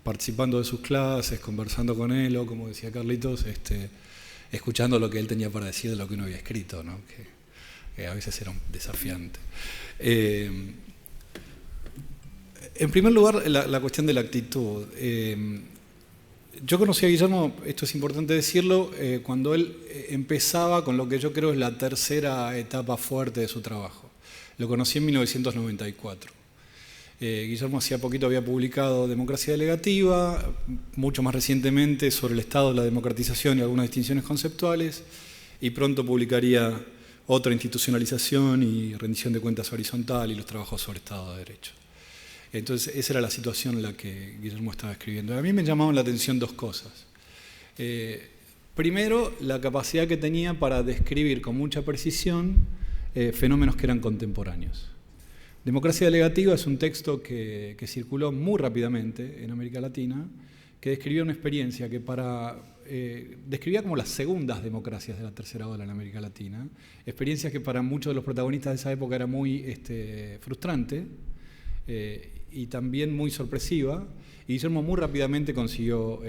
participando de sus clases, conversando con él, o como decía Carlitos, escuchando lo que él tenía para decir de lo que uno había escrito, ¿no? que a veces era un desafiante. En primer lugar, la cuestión de la actitud. Yo conocí a Guillermo, esto es importante decirlo, cuando él empezaba con lo que yo creo es la tercera etapa fuerte de su trabajo. Lo conocí en 1994. Guillermo hacía poquito había publicado Democracia Delegativa, mucho más recientemente sobre el Estado de la democratización y algunas distinciones conceptuales, y pronto publicaría otra, Institucionalización y rendición de cuentas horizontal, y los trabajos sobre Estado de Derecho. Entonces, esa era la situación en la que Guillermo estaba escribiendo. A mí me llamaban la atención dos cosas. Primero, la capacidad que tenía para describir con mucha precisión fenómenos que eran contemporáneos. Democracia Delegativa es un texto que circuló muy rápidamente en América Latina, que describía una experiencia que describía como las segundas democracias de la tercera ola en América Latina, experiencias que para muchos de los protagonistas de esa época era muy frustrante, y también muy sorpresiva, y Guillermo muy rápidamente consiguió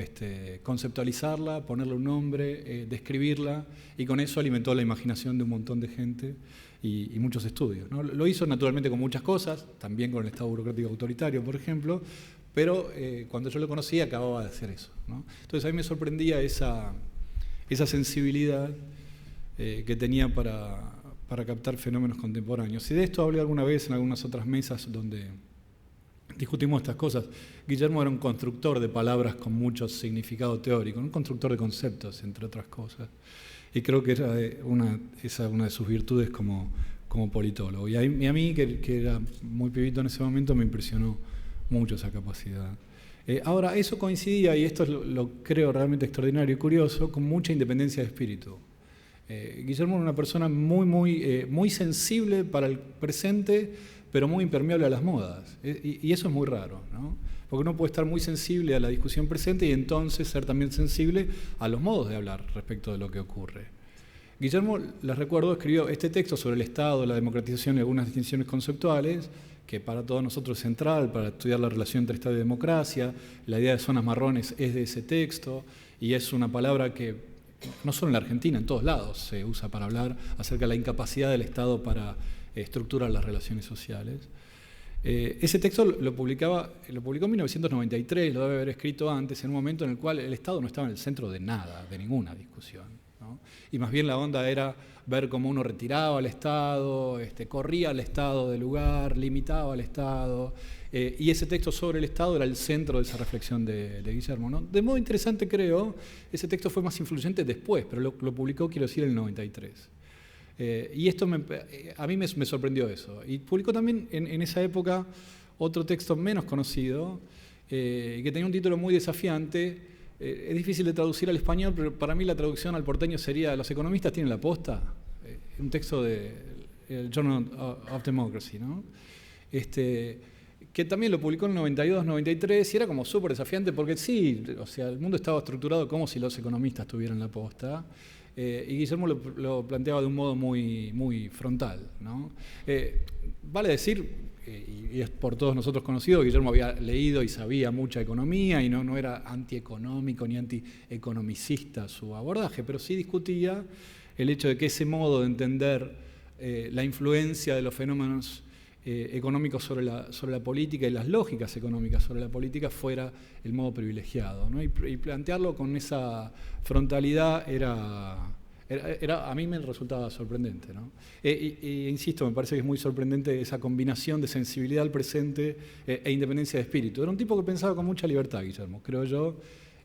conceptualizarla, ponerle un nombre, describirla, y con eso alimentó la imaginación de un montón de gente y muchos estudios, ¿no? Lo hizo naturalmente con muchas cosas, también con el Estado burocrático autoritario, por ejemplo, pero cuando yo lo conocí acababa de hacer eso, ¿no? Entonces a mí me sorprendía esa sensibilidad que tenía para captar fenómenos contemporáneos. Y de esto hablé alguna vez en algunas otras mesas donde discutimos estas cosas. Guillermo era un constructor de palabras con mucho significado teórico, un constructor de conceptos, entre otras cosas. Y creo que esa es una de sus virtudes como politólogo. Y a mí, que era muy pibito en ese momento, me impresionó mucho esa capacidad. Ahora, eso coincidía, y esto es lo creo realmente extraordinario y curioso, con mucha independencia de espíritu. Guillermo era una persona muy sensible para el presente, pero muy impermeable a las modas. Y eso es muy raro, ¿no? Porque uno puede estar muy sensible a la discusión presente y entonces ser también sensible a los modos de hablar respecto de lo que ocurre. Guillermo, les recuerdo, escribió este texto sobre el Estado, la democratización y algunas distinciones conceptuales, que para todos nosotros es central para estudiar la relación entre Estado y democracia. La idea de zonas marrones es de ese texto, y es una palabra que no solo en la Argentina, en todos lados se usa para hablar acerca de la incapacidad del Estado para estructurar las relaciones sociales. Ese texto lo publicó en 1993, lo debe haber escrito antes, en un momento en el cual el Estado no estaba en el centro de nada, de ninguna discusión, ¿no? Y más bien la onda era ver cómo uno retiraba al Estado, corría al Estado del lugar, limitaba al Estado, y ese texto sobre el Estado era el centro de esa reflexión de Guillermo, ¿no? De modo interesante, creo, ese texto fue más influyente después, pero lo publicó, quiero decir, en el 93. Y esto a mí me sorprendió eso. Y publicó también en esa época otro texto menos conocido, que tenía un título muy desafiante. Es difícil de traducir al español, pero para mí la traducción al porteño sería «Los economistas tienen la posta», un texto del Journal of Democracy, ¿no? Que también lo publicó en el 92, 93, y era como súper desafiante porque sí, o sea, el mundo estaba estructurado como si los economistas tuvieran la posta, y Guillermo lo planteaba de un modo muy, muy frontal, ¿no? Vale decir, y es por todos nosotros conocido, Guillermo había leído y sabía mucha economía y no era antieconómico ni antieconomicista su abordaje, pero sí discutía el hecho de que ese modo de entender la influencia de los fenómenos económicos sobre la política y las lógicas económicas sobre la política fuera el modo privilegiado, ¿no? Y plantearlo con esa frontalidad a mí me resultaba sorprendente, ¿no? Insisto, me parece que es muy sorprendente esa combinación de sensibilidad al presente e independencia de espíritu. Era un tipo que pensaba con mucha libertad, Guillermo, creo yo,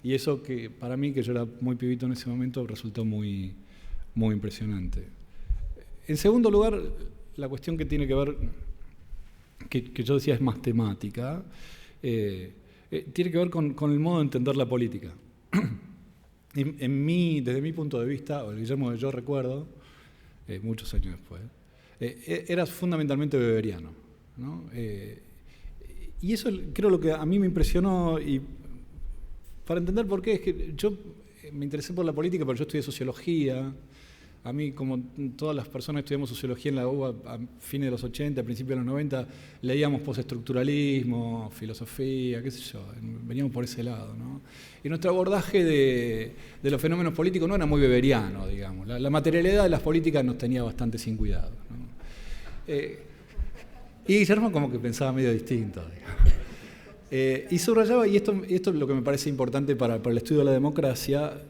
y eso que para mí, que yo era muy pibito en ese momento, resultó muy, muy impresionante. En segundo lugar, la cuestión que tiene que ver, que yo decía es más temática, tiene que ver con el modo de entender la política. Desde mi punto de vista, o el Guillermo que yo recuerdo, muchos años después, era fundamentalmente weberiano, ¿no? Y eso creo lo que a mí me impresionó, y para entender por qué, es que yo me interesé por la política, pero yo estudié sociología. A mí, como todas las personas que estudiamos sociología en la UBA a fines de los 80, a principios de los 90, leíamos postestructuralismo, filosofía, qué sé yo, veníamos por ese lado, ¿no? Y nuestro abordaje de los fenómenos políticos no era muy weberiano, digamos. La materialidad de las políticas nos tenía bastante sin cuidado, ¿no? Y Guillermo como que pensaba medio distinto, digamos. Y subrayaba, y esto es lo que me parece importante para el estudio de la democracia.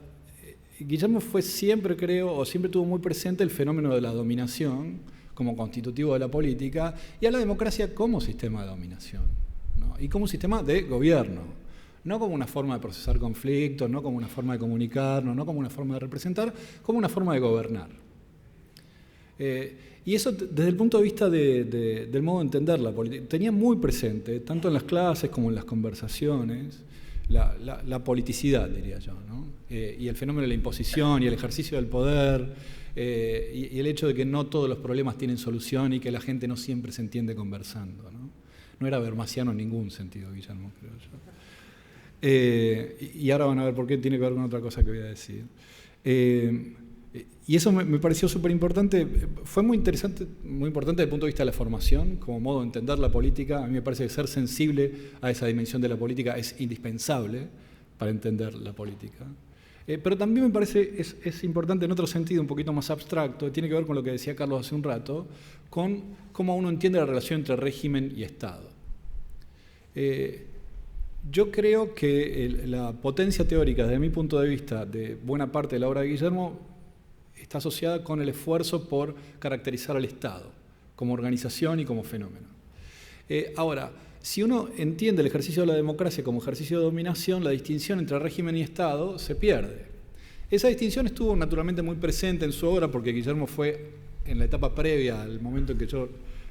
Guillermo fue siempre, creo, o siempre tuvo muy presente el fenómeno de la dominación como constitutivo de la política y a la democracia como sistema de dominación, ¿no? Y como sistema de gobierno, no como una forma de procesar conflictos, no como una forma de comunicarnos, no como una forma de representar, como una forma de gobernar. Y eso, desde el punto de vista del modo de entender la política, tenía muy presente, tanto en las clases como en las conversaciones, la politicidad, diría yo, ¿no? Y el fenómeno de la imposición y el ejercicio del poder, y el hecho de que no todos los problemas tienen solución y que la gente no siempre se entiende conversando, ¿no? No era bermasiano en ningún sentido, Guillermo, creo yo. Y ahora van a ver por qué tiene que ver con otra cosa que voy a decir. Y eso me pareció súper importante. Fue muy interesante, muy importante desde el punto de vista de la formación, como modo de entender la política. A mí me parece que ser sensible a esa dimensión de la política es indispensable para entender la política. Pero también me parece es importante en otro sentido, un poquito más abstracto, tiene que ver con lo que decía Carlos hace un rato, con cómo uno entiende la relación entre régimen y Estado. Yo creo que la potencia teórica, desde mi punto de vista, de buena parte de la obra de Guillermo, está asociada con el esfuerzo por caracterizar al Estado como organización y como fenómeno. Ahora, si uno entiende el ejercicio de la democracia como ejercicio de dominación, la distinción entre régimen y Estado se pierde. Esa distinción estuvo naturalmente muy presente en su obra porque Guillermo fue, en la etapa previa al momento en que yo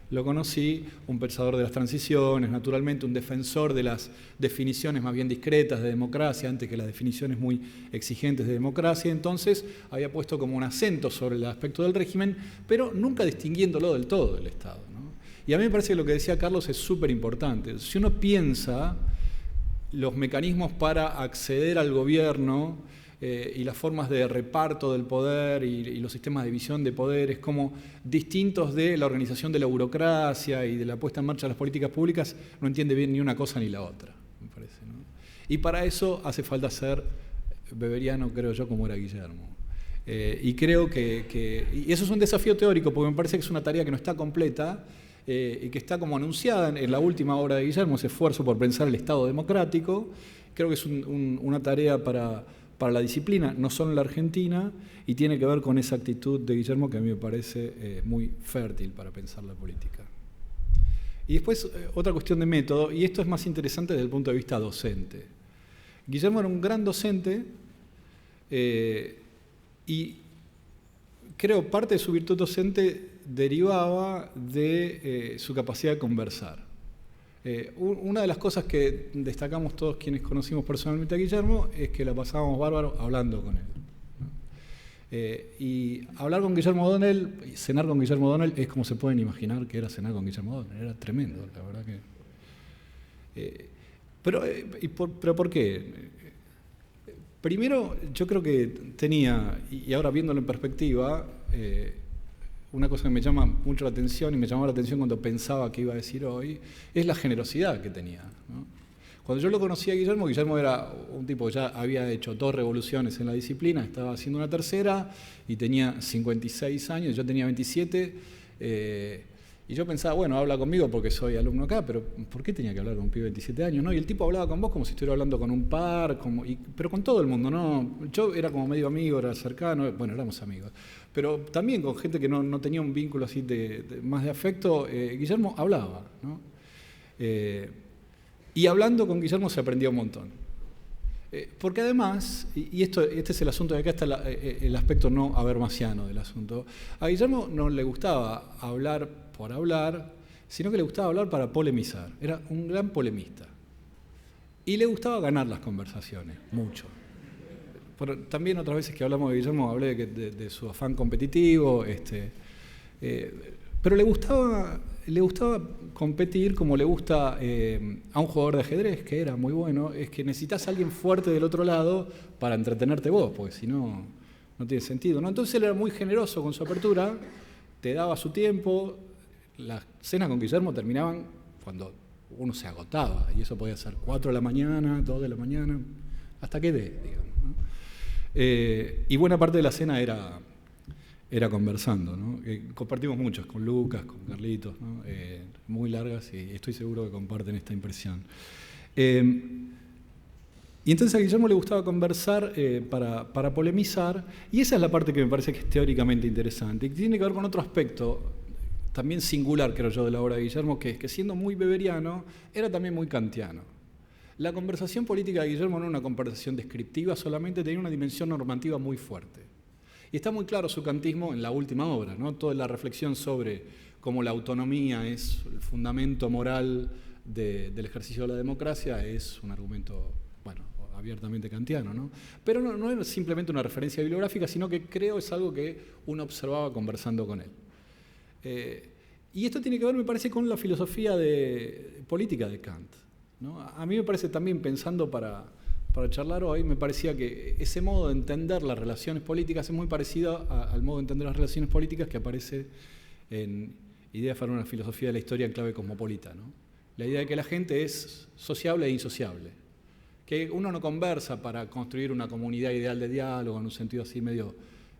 lo conocí, un pensador de las transiciones, naturalmente un defensor de las definiciones más bien discretas de democracia antes que las definiciones muy exigentes de democracia. Entonces había puesto como un acento sobre el aspecto del régimen, pero nunca distinguiéndolo del todo del Estado, ¿no? Y a mí me parece que lo que decía Carlos es súper importante. Si uno piensa los mecanismos para acceder al gobierno y las formas de reparto del poder y los sistemas de división de poderes como distintos de la organización de la burocracia y de la puesta en marcha de las políticas públicas, no entiende bien ni una cosa ni la otra, me parece, ¿no? Y para eso hace falta ser weberiano, creo yo, como era Guillermo. Y creo y eso es un desafío teórico, porque me parece que es una tarea que no está completa, y que está como anunciada en la última obra de Guillermo, ese esfuerzo por pensar el Estado democrático. Creo que es una tarea para para la disciplina, no solo en la Argentina, y tiene que ver con esa actitud de Guillermo que a mí me parece muy fértil para pensar la política. Y después otra cuestión de método, y esto es más interesante desde el punto de vista docente. Guillermo era un gran docente y creo parte de su virtud docente derivaba de su capacidad de conversar. Una de las cosas que destacamos todos quienes conocimos personalmente a Guillermo es que la pasábamos bárbaro hablando con él, ¿no? Y hablar con Guillermo O'Donnell, cenar con Guillermo O'Donnell, es como se pueden imaginar que era cenar con Guillermo O'Donnell, era tremendo, la verdad que... ¿Pero por qué? Primero, yo creo que tenía, y ahora viéndolo en perspectiva, una cosa que me llama mucho la atención y me llamó la atención cuando pensaba que iba a decir hoy, es la generosidad que tenía, ¿no? Cuando yo lo conocí a Guillermo, Guillermo era un tipo que ya había hecho 2 revoluciones en la disciplina, estaba haciendo una tercera y tenía 56 años, yo tenía 27, y yo pensaba, bueno, habla conmigo porque soy alumno acá, pero ¿por qué tenía que hablar con un pibe de 27 años? ¿No? Y el tipo hablaba con vos como si estuviera hablando con un par, pero con todo el mundo, ¿no? Yo era como medio amigo, era cercano, bueno, éramos amigos. Pero también con gente que no tenía un vínculo así más de afecto, Guillermo hablaba, ¿no? Y hablando con Guillermo se aprendía un montón. Porque además, y este es el asunto, de acá está el aspecto no habermasiano del asunto, a Guillermo no le gustaba hablar por hablar, sino que le gustaba hablar para polemizar. Era un gran polemista. Y le gustaba ganar las conversaciones, mucho. Pero también otras veces que hablamos de Guillermo hablé de su afán competitivo, pero le gustaba competir como le gusta a un jugador de ajedrez, que era muy bueno, es que necesitas a alguien fuerte del otro lado para entretenerte vos, porque si no, no tiene sentido, ¿no? Entonces él era muy generoso con su apertura, te daba su tiempo, las cenas con Guillermo terminaban cuando uno se agotaba, y eso podía ser 4 de la mañana, 2 de la mañana, hasta que digamos, ¿no? Y buena parte de la cena era conversando, ¿no? Compartimos muchas con Lucas, con Carlitos, ¿no? Muy largas, y estoy seguro que comparten esta impresión. Y entonces a Guillermo le gustaba conversar para polemizar, y esa es la parte que me parece que es teóricamente interesante, y tiene que ver con otro aspecto también singular, creo yo, de la obra de Guillermo, que es que siendo muy weberiano, era también muy kantiano. La conversación política de Guillermo no era una conversación descriptiva, solamente tenía una dimensión normativa muy fuerte. Y está muy claro su kantismo en la última obra, ¿no? Toda la reflexión sobre cómo la autonomía es el fundamento moral del ejercicio de la democracia es un argumento, bueno, abiertamente kantiano, ¿no? Pero no es simplemente una referencia bibliográfica, sino que creo es algo que uno observaba conversando con él. Y esto tiene que ver, me parece, con la filosofía política de Kant, ¿no? A mí me parece también, pensando para charlar hoy, me parecía que ese modo de entender las relaciones políticas es muy parecido al modo de entender las relaciones políticas que aparece en Ideas para una filosofía de la historia en clave cosmopolita, ¿no? La idea de que la gente es sociable e insociable, que uno no conversa para construir una comunidad ideal de diálogo en un sentido así medio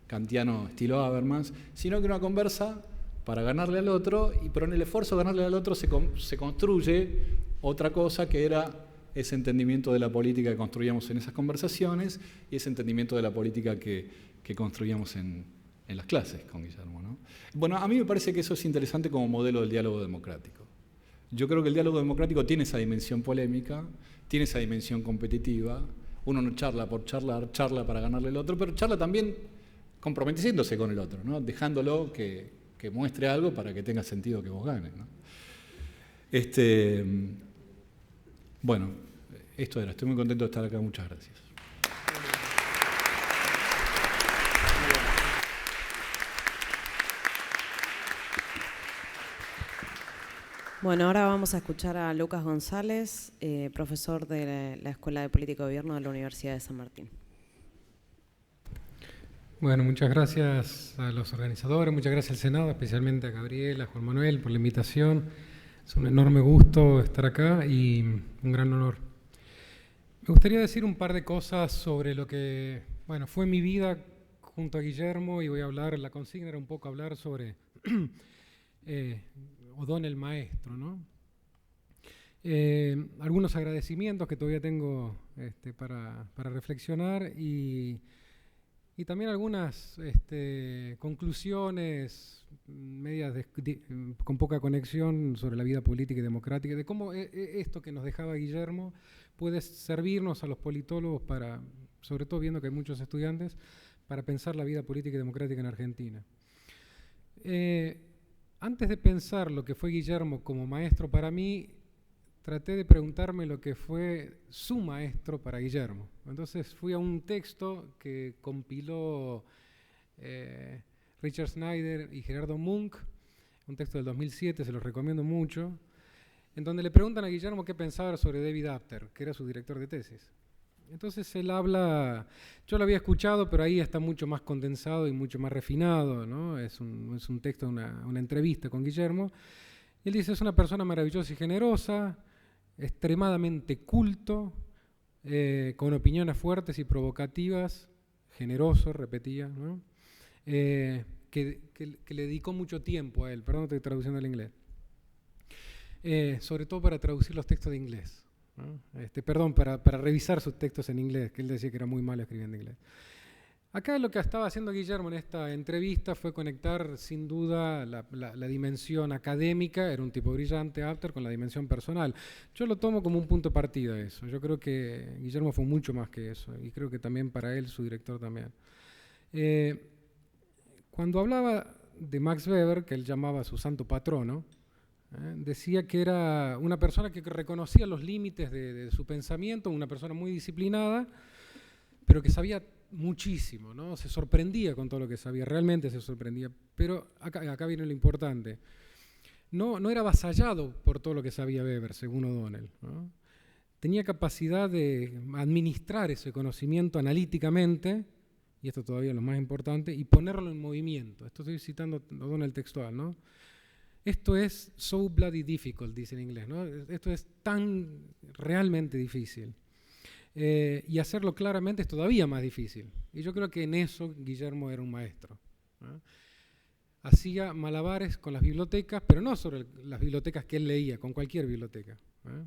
kantiano estilo Habermas, sino que uno conversa para ganarle al otro, pero en el esfuerzo de ganarle al otro se construye otra cosa que era ese entendimiento de la política que construíamos en esas conversaciones y ese entendimiento de la política que construíamos en las clases con Guillermo, ¿no? Bueno, a mí me parece que eso es interesante como modelo del diálogo democrático. Yo creo que el diálogo democrático tiene esa dimensión polémica, tiene esa dimensión competitiva. Uno no charla por charlar, charla para ganarle al otro, pero charla también comprometiéndose con el otro, ¿no? Dejándolo que muestre algo para que tenga sentido que vos ganes, ¿no? Bueno, esto era. Estoy muy contento de estar acá. Muchas gracias. Bueno, ahora vamos a escuchar a Lucas González, profesor de la Escuela de Política y Gobierno de la Universidad de San Martín. Bueno, muchas gracias a los organizadores, muchas gracias al Senado, especialmente a Gabriel, a Juan Manuel por la invitación. Es un enorme gusto estar acá y un gran honor. Me gustaría decir un par de cosas sobre lo que, bueno, fue mi vida junto a Guillermo, y voy a hablar, la consigna era un poco hablar sobre O'Donnell maestro, ¿no? Algunos agradecimientos que todavía tengo para reflexionar y también algunas conclusiones medias con poca conexión sobre la vida política y democrática, de cómo esto que nos dejaba Guillermo puede servirnos a los politólogos para, sobre todo viendo que hay muchos estudiantes, para pensar la vida política y democrática en Argentina. Antes de pensar lo que fue Guillermo como maestro para mí, traté de preguntarme lo que fue su maestro para Guillermo. Entonces fui a un texto que compiló Richard Snyder y Gerardo Munk, un texto del 2007, se los recomiendo mucho, en donde le preguntan a Guillermo qué pensaba sobre David Apter, que era su director de tesis. Entonces él habla, yo lo había escuchado, pero ahí está mucho más condensado y mucho más refinado, ¿no? Es un texto, una entrevista con Guillermo. Él dice, es una persona maravillosa y generosa, extremadamente culto, con opiniones fuertes y provocativas, generoso, repetía, ¿no? Que le dedicó mucho tiempo a él, perdón, estoy traduciendo al inglés, sobre todo para traducir los textos de inglés, ¿no? Perdón, para revisar sus textos en inglés, que él decía que era muy malo escribiendo inglés. Acá lo que estaba haciendo Guillermo en esta entrevista fue conectar sin duda la dimensión académica, era un tipo brillante, Apter, con la dimensión personal. Yo lo tomo como un punto de partida eso. Yo creo que Guillermo fue mucho más que eso y creo que también para él, su director también. Cuando hablaba de Max Weber, que él llamaba su santo patrono, decía que era una persona que reconocía los límites de su pensamiento, una persona muy disciplinada, pero que sabía muchísimo, ¿no? Se sorprendía con todo lo que sabía, realmente se sorprendía. Pero acá viene lo importante. No era avasallado por todo lo que sabía Weber, según O'Donnell, ¿no? Tenía capacidad de administrar ese conocimiento analíticamente, y esto todavía es lo más importante, y ponerlo en movimiento. Esto estoy citando O'Donnell textual, ¿no? Esto es so bloody difficult, dice en inglés, ¿no? Esto es tan realmente difícil. Y hacerlo claramente es todavía más difícil. Y yo creo que en eso Guillermo era un maestro, ¿no? Hacía malabares con las bibliotecas, pero no sobre las bibliotecas que él leía, con cualquier biblioteca, ¿no?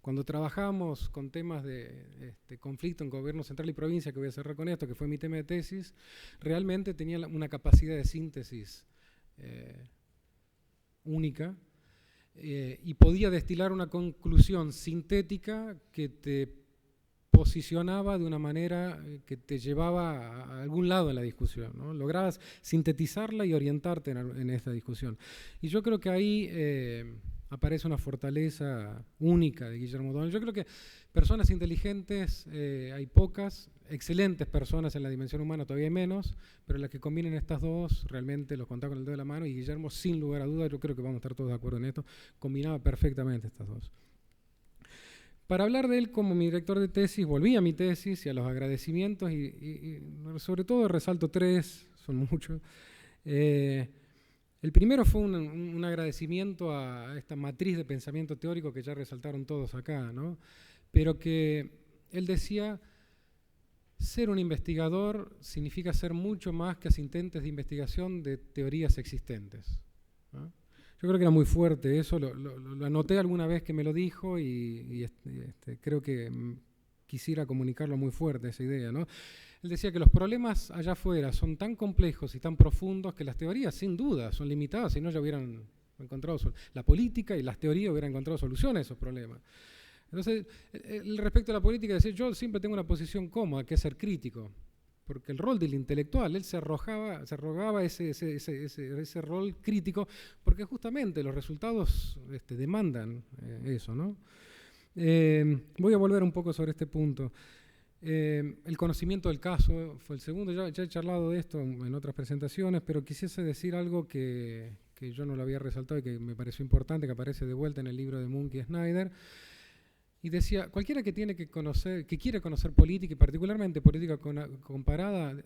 Cuando trabajamos con temas de conflicto en gobierno central y provincia, que voy a cerrar con esto, que fue mi tema de tesis, realmente tenía una capacidad de síntesis única y podía destilar una conclusión sintética que te posicionaba de una manera que te llevaba a algún lado en la discusión, ¿no? Lograbas sintetizarla y orientarte en esta discusión. Y yo creo que ahí aparece una fortaleza única de Guillermo O'Donnell. Yo creo que personas inteligentes hay pocas, excelentes personas en la dimensión humana todavía hay menos, pero las que combinen estas dos realmente los contaba con el dedo de la mano, y Guillermo, sin lugar a dudas, yo creo que vamos a estar todos de acuerdo en esto, combinaba perfectamente estas dos. Para hablar de él como mi director de tesis, volví a mi tesis y a los agradecimientos y sobre todo resalto tres, son muchos. El primero fue un agradecimiento a esta matriz de pensamiento teórico que ya resaltaron todos acá, ¿no? Pero que él decía, ser un investigador significa ser mucho más que asistentes de investigación de teorías existentes, ¿no? Yo creo que era muy fuerte eso, lo anoté alguna vez que me lo dijo y creo que quisiera comunicarlo muy fuerte, esa idea, ¿no? Él decía que los problemas allá afuera son tan complejos y tan profundos que las teorías, sin duda, son limitadas, si no ya hubieran encontrado, la política y las teorías hubieran encontrado soluciones a esos problemas. Entonces, respecto a la política, decía, yo siempre tengo una posición cómoda, que es ser crítico, porque el rol del intelectual, él se arrogaba ese rol crítico, porque justamente los resultados demandan eso, ¿no? Voy a volver un poco sobre este punto. El conocimiento del caso fue el segundo, ya he charlado de esto en otras presentaciones, pero quisiese decir algo que yo no lo había resaltado y que me pareció importante, que aparece de vuelta en el libro de Munk y Snyder. Y decía, cualquiera que quiere conocer política, y particularmente política comparada,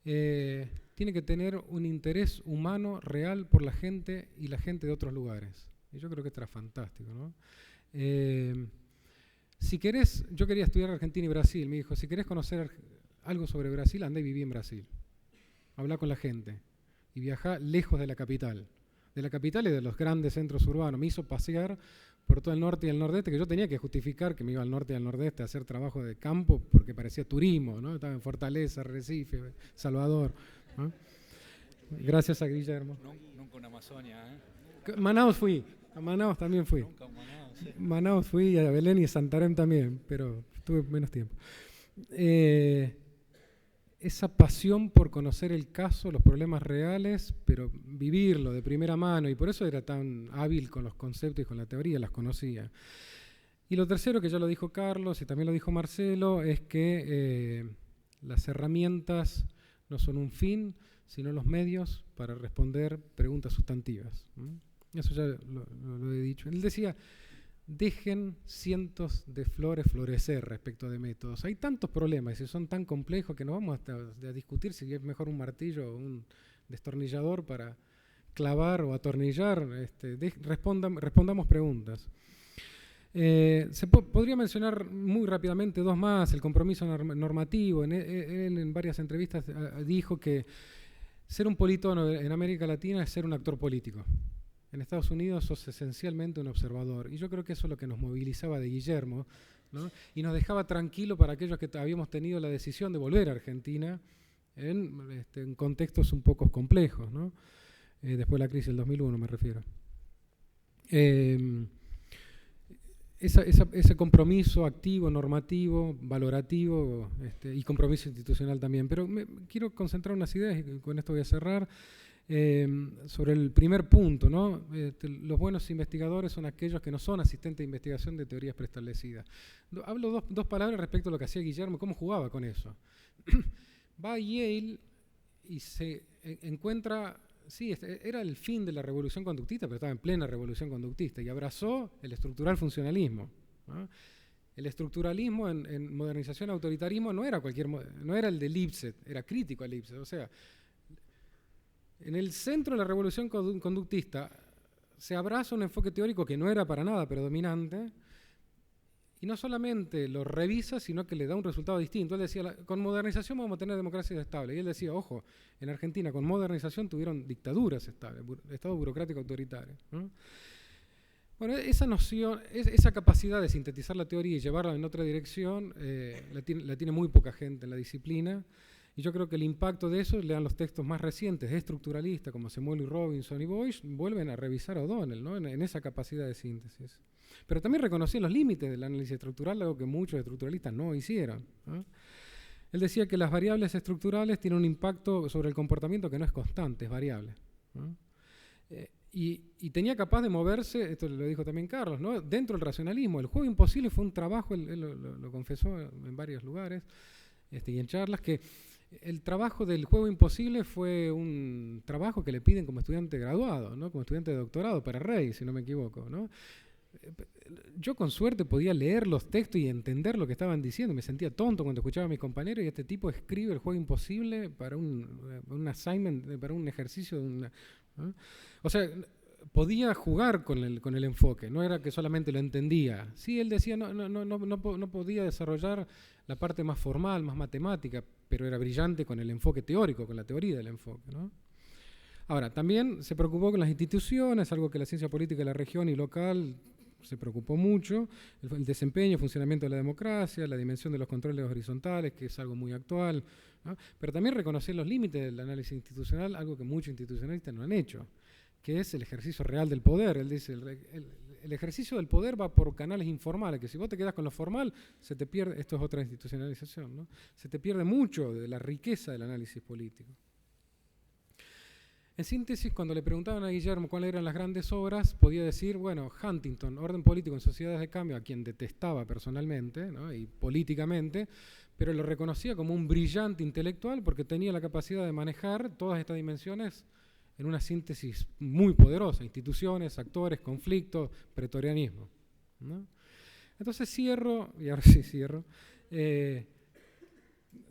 tiene que tener un interés humano real por la gente y la gente de otros lugares. Y yo creo que esto era fantástico, ¿no? Si querés, yo quería estudiar Argentina y Brasil, me dijo, si querés conocer algo sobre Brasil, andá y viví en Brasil. Habla con la gente y viajá lejos de la capital, la capital y de los grandes centros urbanos. Me hizo pasear por todo el norte y el nordeste, que yo tenía que justificar que me iba al norte y al nordeste a hacer trabajo de campo porque parecía turismo, ¿no? Estaba en Fortaleza, Recife, Salvador, ¿no? Gracias a Guillermo. Nunca en Amazonia, ¿eh? Manaus fui, a Manaus también fui. Nunca en Manaus, sí. Manaus fui, a Belén y a Santarém también, pero tuve menos tiempo. Esa pasión por conocer el caso, los problemas reales, pero vivirlo de primera mano, y por eso era tan hábil con los conceptos y con la teoría, las conocía. Y lo tercero, que ya lo dijo Carlos y también lo dijo Marcelo, es que las herramientas no son un fin, sino los medios para responder preguntas sustantivas. Eso ya lo he dicho. Él decía, dejen cientos de flores florecer respecto de métodos. Hay tantos problemas y son tan complejos que no vamos a discutir si es mejor un martillo o un destornillador para clavar o atornillar. Respondamos preguntas. Podría mencionar muy rápidamente dos más. El compromiso normativo. Él en varias entrevistas dijo que ser un politólogo en América Latina es ser un actor político. En Estados Unidos sos esencialmente un observador. Y yo creo que eso es lo que nos movilizaba de Guillermo, ¿no? Y nos dejaba tranquilo para aquellos que habíamos tenido la decisión de volver a Argentina en contextos un poco complejos, ¿no? Después de la crisis del 2001 me refiero. Ese compromiso activo, normativo, valorativo y compromiso institucional también. Pero quiero concentrar unas ideas y con esto voy a cerrar. Sobre el primer punto, ¿no? Los buenos investigadores son aquellos que no son asistentes de investigación de teorías preestablecidas. Hablo dos palabras respecto a lo que hacía Guillermo, cómo jugaba con eso. Va a Yale y se encuentra, sí, era el fin de la revolución conductista, pero estaba en plena revolución conductista y abrazó el estructural funcionalismo, ¿no? El estructuralismo en modernización autoritarismo no era el de Lipset, era crítico a Lipset, o sea, en el centro de la revolución conductista se abraza un enfoque teórico que no era para nada predominante y no solamente lo revisa, sino que le da un resultado distinto. Él decía, con modernización vamos a tener democracias estables. Y él decía, ojo, en Argentina con modernización tuvieron dictaduras estables, estados burocráticos autoritarios, ¿no? Bueno, esa noción, esa capacidad de sintetizar la teoría y llevarla en otra dirección, la tiene muy poca gente en la disciplina. Y yo creo que el impacto de eso, lean los textos más recientes de estructuralistas como Samuel y Robinson y Boyce, vuelven a revisar a O'Donnell, ¿no? en esa capacidad de síntesis. Pero también reconocía los límites del análisis estructural, algo que muchos estructuralistas no hicieron, ¿no? Él decía que las variables estructurales tienen un impacto sobre el comportamiento que no es constante, es variable, ¿no? Y tenía capaz de moverse, esto lo dijo también Carlos, ¿no? Dentro del racionalismo. El juego imposible fue un trabajo, él lo confesó en varios lugares y en charlas, que el trabajo del juego imposible fue un trabajo que le piden como estudiante graduado, ¿no? Como estudiante de doctorado para Rey, si no me equivoco, ¿no? Yo con suerte podía leer los textos y entender lo que estaban diciendo. Me sentía tonto cuando escuchaba a mis compañeros y este tipo escribe el juego imposible para un assignment, para un ejercicio, ¿no? O sea, podía jugar con el enfoque, no era que solamente lo entendía. Sí, él decía no podía desarrollar la parte más formal, más matemática, pero era brillante con el enfoque teórico, con la teoría del enfoque, ¿no? Ahora, también se preocupó con las instituciones, algo que la ciencia política de la región y local se preocupó mucho, el desempeño y funcionamiento de la democracia, la dimensión de los controles horizontales, que es algo muy actual, ¿no? Pero también reconocer los límites del análisis institucional, algo que muchos institucionalistas no han hecho, que es el ejercicio real del poder. Él dice, el ejercicio del poder va por canales informales, que si vos te quedas con lo formal, se te pierde, esto es otra institucionalización, ¿no? Se te pierde mucho de la riqueza del análisis político. En síntesis, cuando le preguntaban a Guillermo cuáles eran las grandes obras, podía decir, bueno, Huntington, Orden Político en Sociedades de Cambio, a quien detestaba personalmente, ¿no? Y políticamente, pero lo reconocía como un brillante intelectual porque tenía la capacidad de manejar todas estas dimensiones en una síntesis muy poderosa, instituciones, actores, conflictos, pretorianismo, ¿no? Entonces cierro, y ahora sí cierro,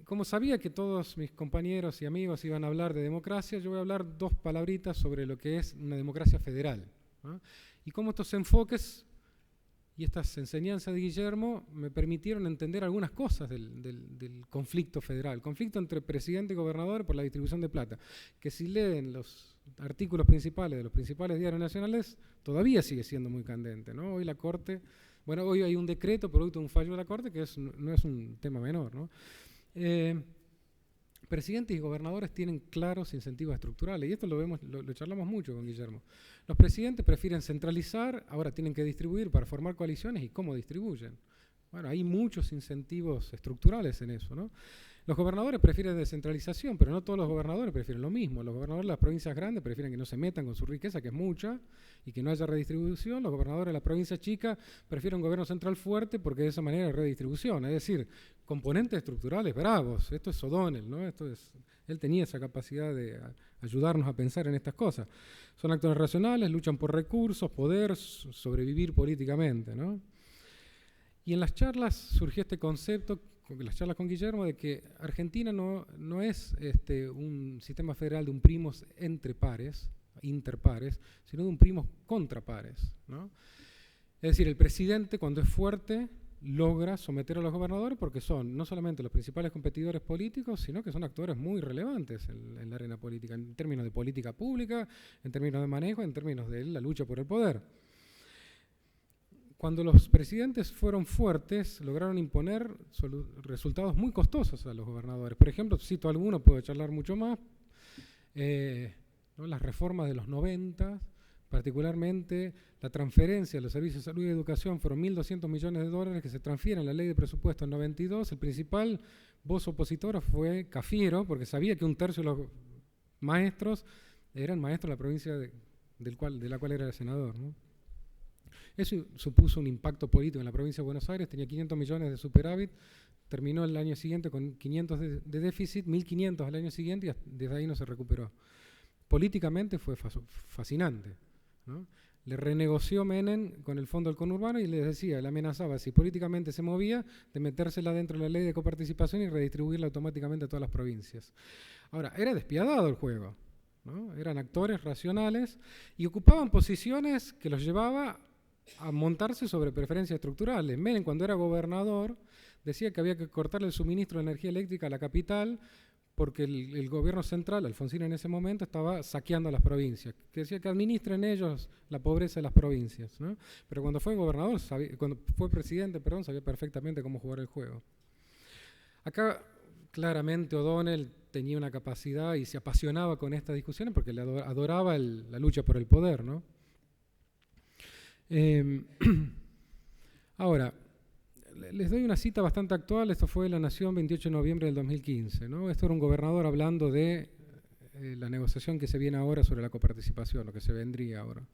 como sabía que todos mis compañeros y amigos iban a hablar de democracia, yo voy a hablar dos palabritas sobre lo que es una democracia federal, ¿no? Y cómo estos enfoques y estas enseñanzas de Guillermo me permitieron entender algunas cosas del conflicto federal, conflicto entre presidente y gobernador por la distribución de plata, que si leen los artículos principales de los principales diarios nacionales todavía sigue siendo muy candente, ¿no? Hoy la Corte, bueno, hoy hay un decreto producto de un fallo de la Corte que no es un tema menor, ¿no? Presidentes y gobernadores tienen claros incentivos estructurales, y esto lo charlamos mucho con Guillermo. Los presidentes prefieren centralizar, ahora tienen que distribuir para formar coaliciones, y cómo distribuyen. Bueno, hay muchos incentivos estructurales en eso, ¿no? Los gobernadores prefieren descentralización, pero no todos los gobernadores prefieren lo mismo. Los gobernadores de las provincias grandes prefieren que no se metan con su riqueza, que es mucha, y que no haya redistribución. Los gobernadores de las provincias chicas prefieren un gobierno central fuerte porque de esa manera hay redistribución. Es decir, componentes estructurales bravos. Esto es O'Donnell, ¿no? Él tenía esa capacidad de ayudarnos a pensar en estas cosas. Son actores racionales, luchan por recursos, poder, sobrevivir políticamente, ¿no? Y en las charlas surgió este concepto, las charlas con Guillermo, de que Argentina no es un sistema federal de un primos entre pares, interpares, sino de un primos contra pares, ¿no? Es decir, el presidente, cuando es fuerte, logra someter a los gobernadores porque son no solamente los principales competidores políticos, sino que son actores muy relevantes en la arena política, en términos de política pública, en términos de manejo, en términos de la lucha por el poder. Cuando los presidentes fueron fuertes, lograron imponer resultados muy costosos a los gobernadores. Por ejemplo, cito algunos, puedo charlar mucho más, ¿no? Las reformas de los 90, particularmente la transferencia de los servicios de salud y educación, fueron 1.200 millones de dólares que se transfieren en la ley de presupuesto en 92. El principal voz opositora fue Cafiero, porque sabía que un tercio de los maestros eran maestros de la provincia de la cual era el senador, ¿no? Eso supuso un impacto político en la provincia de Buenos Aires, tenía 500 millones de superávit, terminó el año siguiente con 500 de déficit, 1.500 al año siguiente, y desde ahí no se recuperó. Políticamente fue fascinante, ¿no? Le renegoció Menem con el Fondo del Conurbano y les decía, le amenazaba, si políticamente se movía, de metérsela dentro de la ley de coparticipación y redistribuirla automáticamente a todas las provincias. Ahora, era despiadado el juego, ¿no? Eran actores racionales y ocupaban posiciones que los llevaba a montarse sobre preferencias estructurales. Menem, cuando era gobernador, decía que había que cortarle el suministro de energía eléctrica a la capital porque el gobierno central, Alfonsín en ese momento, estaba saqueando a las provincias, que decía que administren ellos la pobreza de las provincias, ¿no? Pero cuando fue gobernador, cuando fue presidente, sabía perfectamente cómo jugar el juego. Acá, claramente, O'Donnell tenía una capacidad y se apasionaba con estas discusiones porque le adoraba la lucha por el poder, ¿no? Ahora, les doy una cita bastante actual. Esto fue La Nación, 28 de noviembre del 2015, ¿no? Esto era un gobernador hablando de la negociación que se viene ahora sobre la coparticipación, lo que se vendría ahora.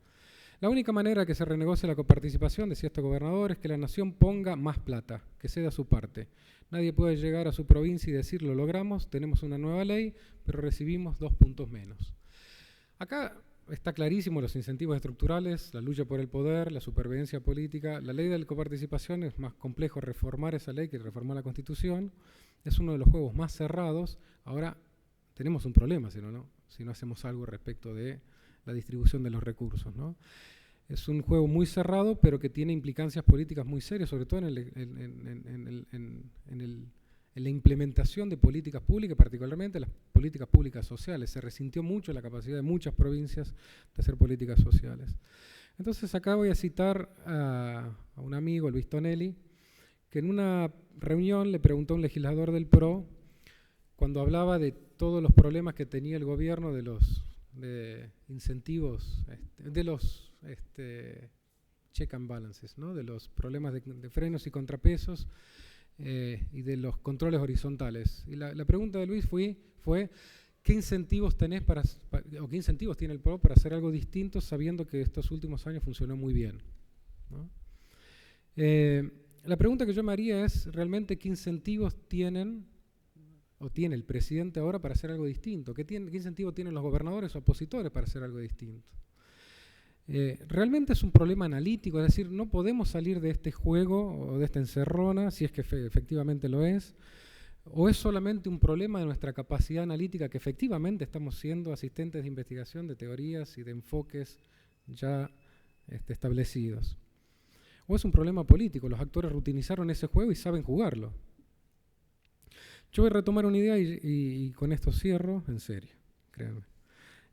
La única manera que se renegocie la coparticipación, decía este gobernador, es que la Nación ponga más plata, que ceda su parte. Nadie puede llegar a su provincia y decir, lo logramos, tenemos una nueva ley, pero recibimos 2 puntos menos. Acá está clarísimo los incentivos estructurales, la lucha por el poder, la supervivencia política. La ley de la coparticipación es más complejo reformar esa ley que reformar la Constitución. Es uno de los juegos más cerrados. Ahora tenemos un problema si no hacemos algo respecto de la distribución de los recursos, ¿no? Es un juego muy cerrado, pero que tiene implicancias políticas muy serias, sobre todo en la implementación de políticas públicas, particularmente las políticas públicas sociales. Se resintió mucho la capacidad de muchas provincias de hacer políticas sociales. Entonces acá voy a citar a un amigo, Luis Tonelli, que en una reunión le preguntó a un legislador del PRO, cuando hablaba de todos los problemas que tenía el gobierno de los incentivos, de los check and balances, ¿no? De los problemas de frenos y contrapesos, y de los controles horizontales. Y la pregunta de Luis fue ¿qué incentivos tenés o qué incentivos tiene el PRO para hacer algo distinto sabiendo que estos últimos años funcionó muy bien, ¿no? La pregunta que yo me haría es realmente qué incentivos tiene el presidente ahora para hacer algo distinto, qué incentivo tienen los gobernadores o opositores para hacer algo distinto. Realmente es un problema analítico, es decir, no podemos salir de este juego o de esta encerrona, si es que efectivamente lo es, o es solamente un problema de nuestra capacidad analítica, que efectivamente estamos siendo asistentes de investigación de teorías y de enfoques ya establecidos. O es un problema político, los actores rutinizaron ese juego y saben jugarlo. Yo voy a retomar una idea y con esto cierro, en serio, créanme.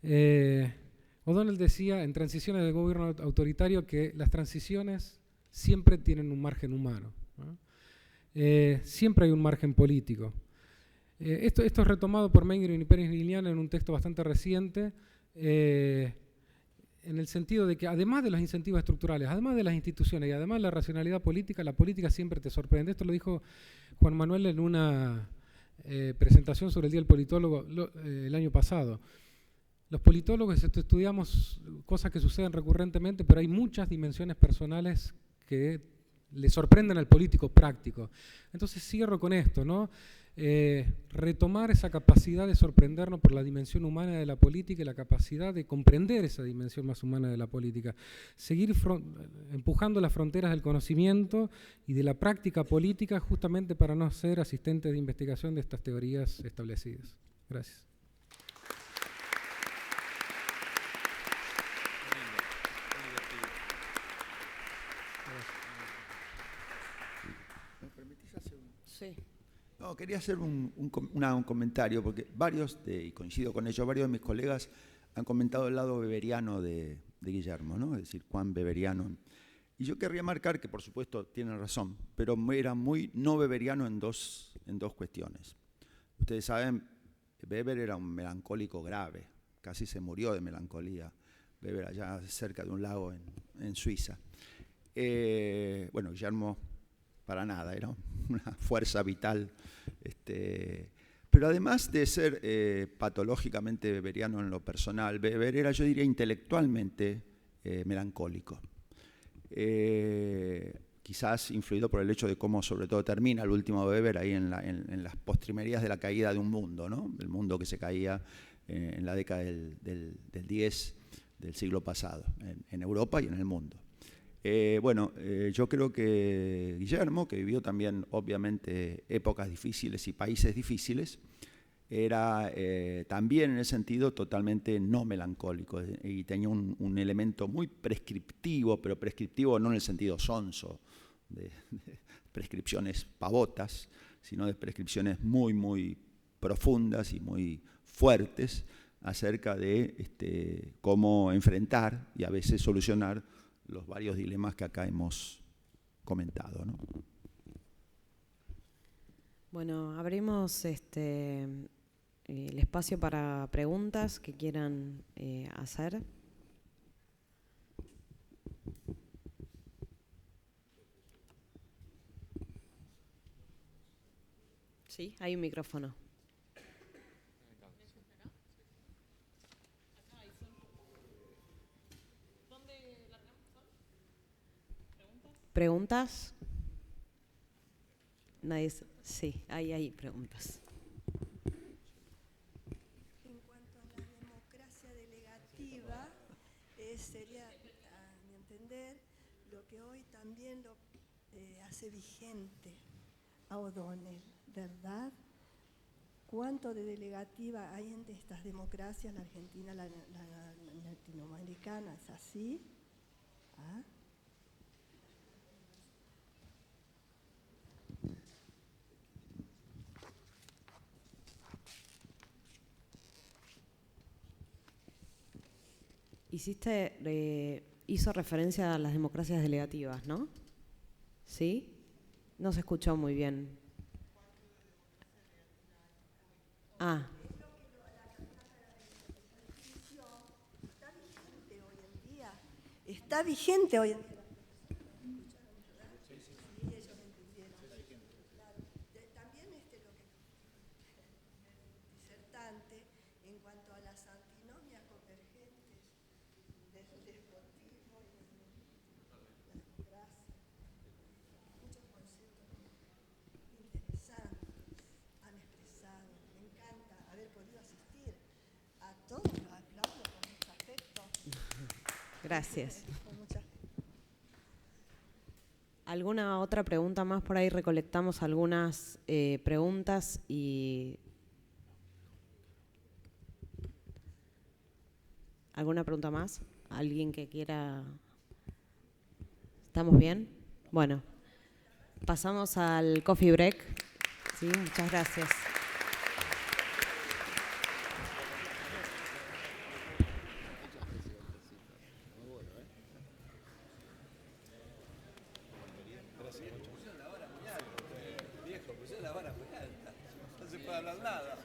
O'Donnell decía en Transiciones del Gobierno Autoritario que las transiciones siempre tienen un margen humano, ¿no? Siempre hay un margen político. Esto es retomado por Mengrin y Pérez Liliana en un texto bastante reciente, en el sentido de que además de los incentivos estructurales, además de las instituciones y además de la racionalidad política, la política siempre te sorprende. Esto lo dijo Juan Manuel en una presentación sobre el Día del Politólogo el año pasado. Los politólogos estudiamos cosas que suceden recurrentemente, pero hay muchas dimensiones personales que le sorprenden al político práctico. Entonces cierro con esto, ¿no? Retomar esa capacidad de sorprendernos por la dimensión humana de la política y la capacidad de comprender esa dimensión más humana de la política. Seguir empujando las fronteras del conocimiento y de la práctica política justamente para no ser asistentes de investigación de estas teorías establecidas. Gracias. ¿Me permitís hacer un...? Sí. No, quería hacer un comentario, porque y coincido con ellos, varios de mis colegas han comentado el lado weberiano de Guillermo, ¿no? Es decir, cuán weberiano. Y yo querría marcar que, por supuesto, tienen razón, pero era muy no weberiano en dos cuestiones. Ustedes saben, Weber era un melancólico grave, casi se murió de melancolía, Weber allá cerca de un lago en Suiza. Bueno, Guillermo para nada, era una fuerza vital. Pero además de ser patológicamente weberiano en lo personal, Weber era, yo diría, intelectualmente melancólico. Quizás influido por el hecho de cómo sobre todo termina el último Weber ahí en las postrimerías de la caída de un mundo, ¿no? El mundo que se caía en la década del 10 del siglo pasado, en Europa y en el mundo. Yo creo que Guillermo, que vivió también obviamente épocas difíciles y países difíciles, era también en ese sentido totalmente no melancólico y tenía un elemento muy prescriptivo, pero prescriptivo no en el sentido sonso, de prescripciones pavotas, sino de prescripciones muy, muy profundas y muy fuertes acerca de cómo enfrentar y a veces solucionar los varios dilemas que acá hemos comentado, ¿no? Bueno, abrimos el espacio para preguntas que quieran hacer. Sí, hay un micrófono. ¿Preguntas? Nadie. Sí, hay preguntas. En cuanto a la democracia delegativa, sería, a mi entender, lo que hoy también lo hace vigente a O'Donnell, ¿verdad? ¿Cuánto de delegativa hay entre estas democracias, la argentina, la latinoamericana? ¿Es así? ¿Ah? Hizo referencia a las democracias delegativas, ¿no? ¿Sí? No se escuchó muy bien. Ah. Está vigente hoy en día. También lo que disertante en cuanto a las antinomias convergentes del despotismo y de la democracia. Muchos conceptos interesantes han expresado. Me encanta haber podido asistir a todos los aplausos con mucho afecto. Gracias. Con mucha... ¿Alguna otra pregunta más? Por ahí recolectamos algunas preguntas y... ¿Alguna pregunta más? ¿Alguien que quiera...? ¿Estamos bien? Bueno, pasamos al coffee break. Sí, muchas gracias.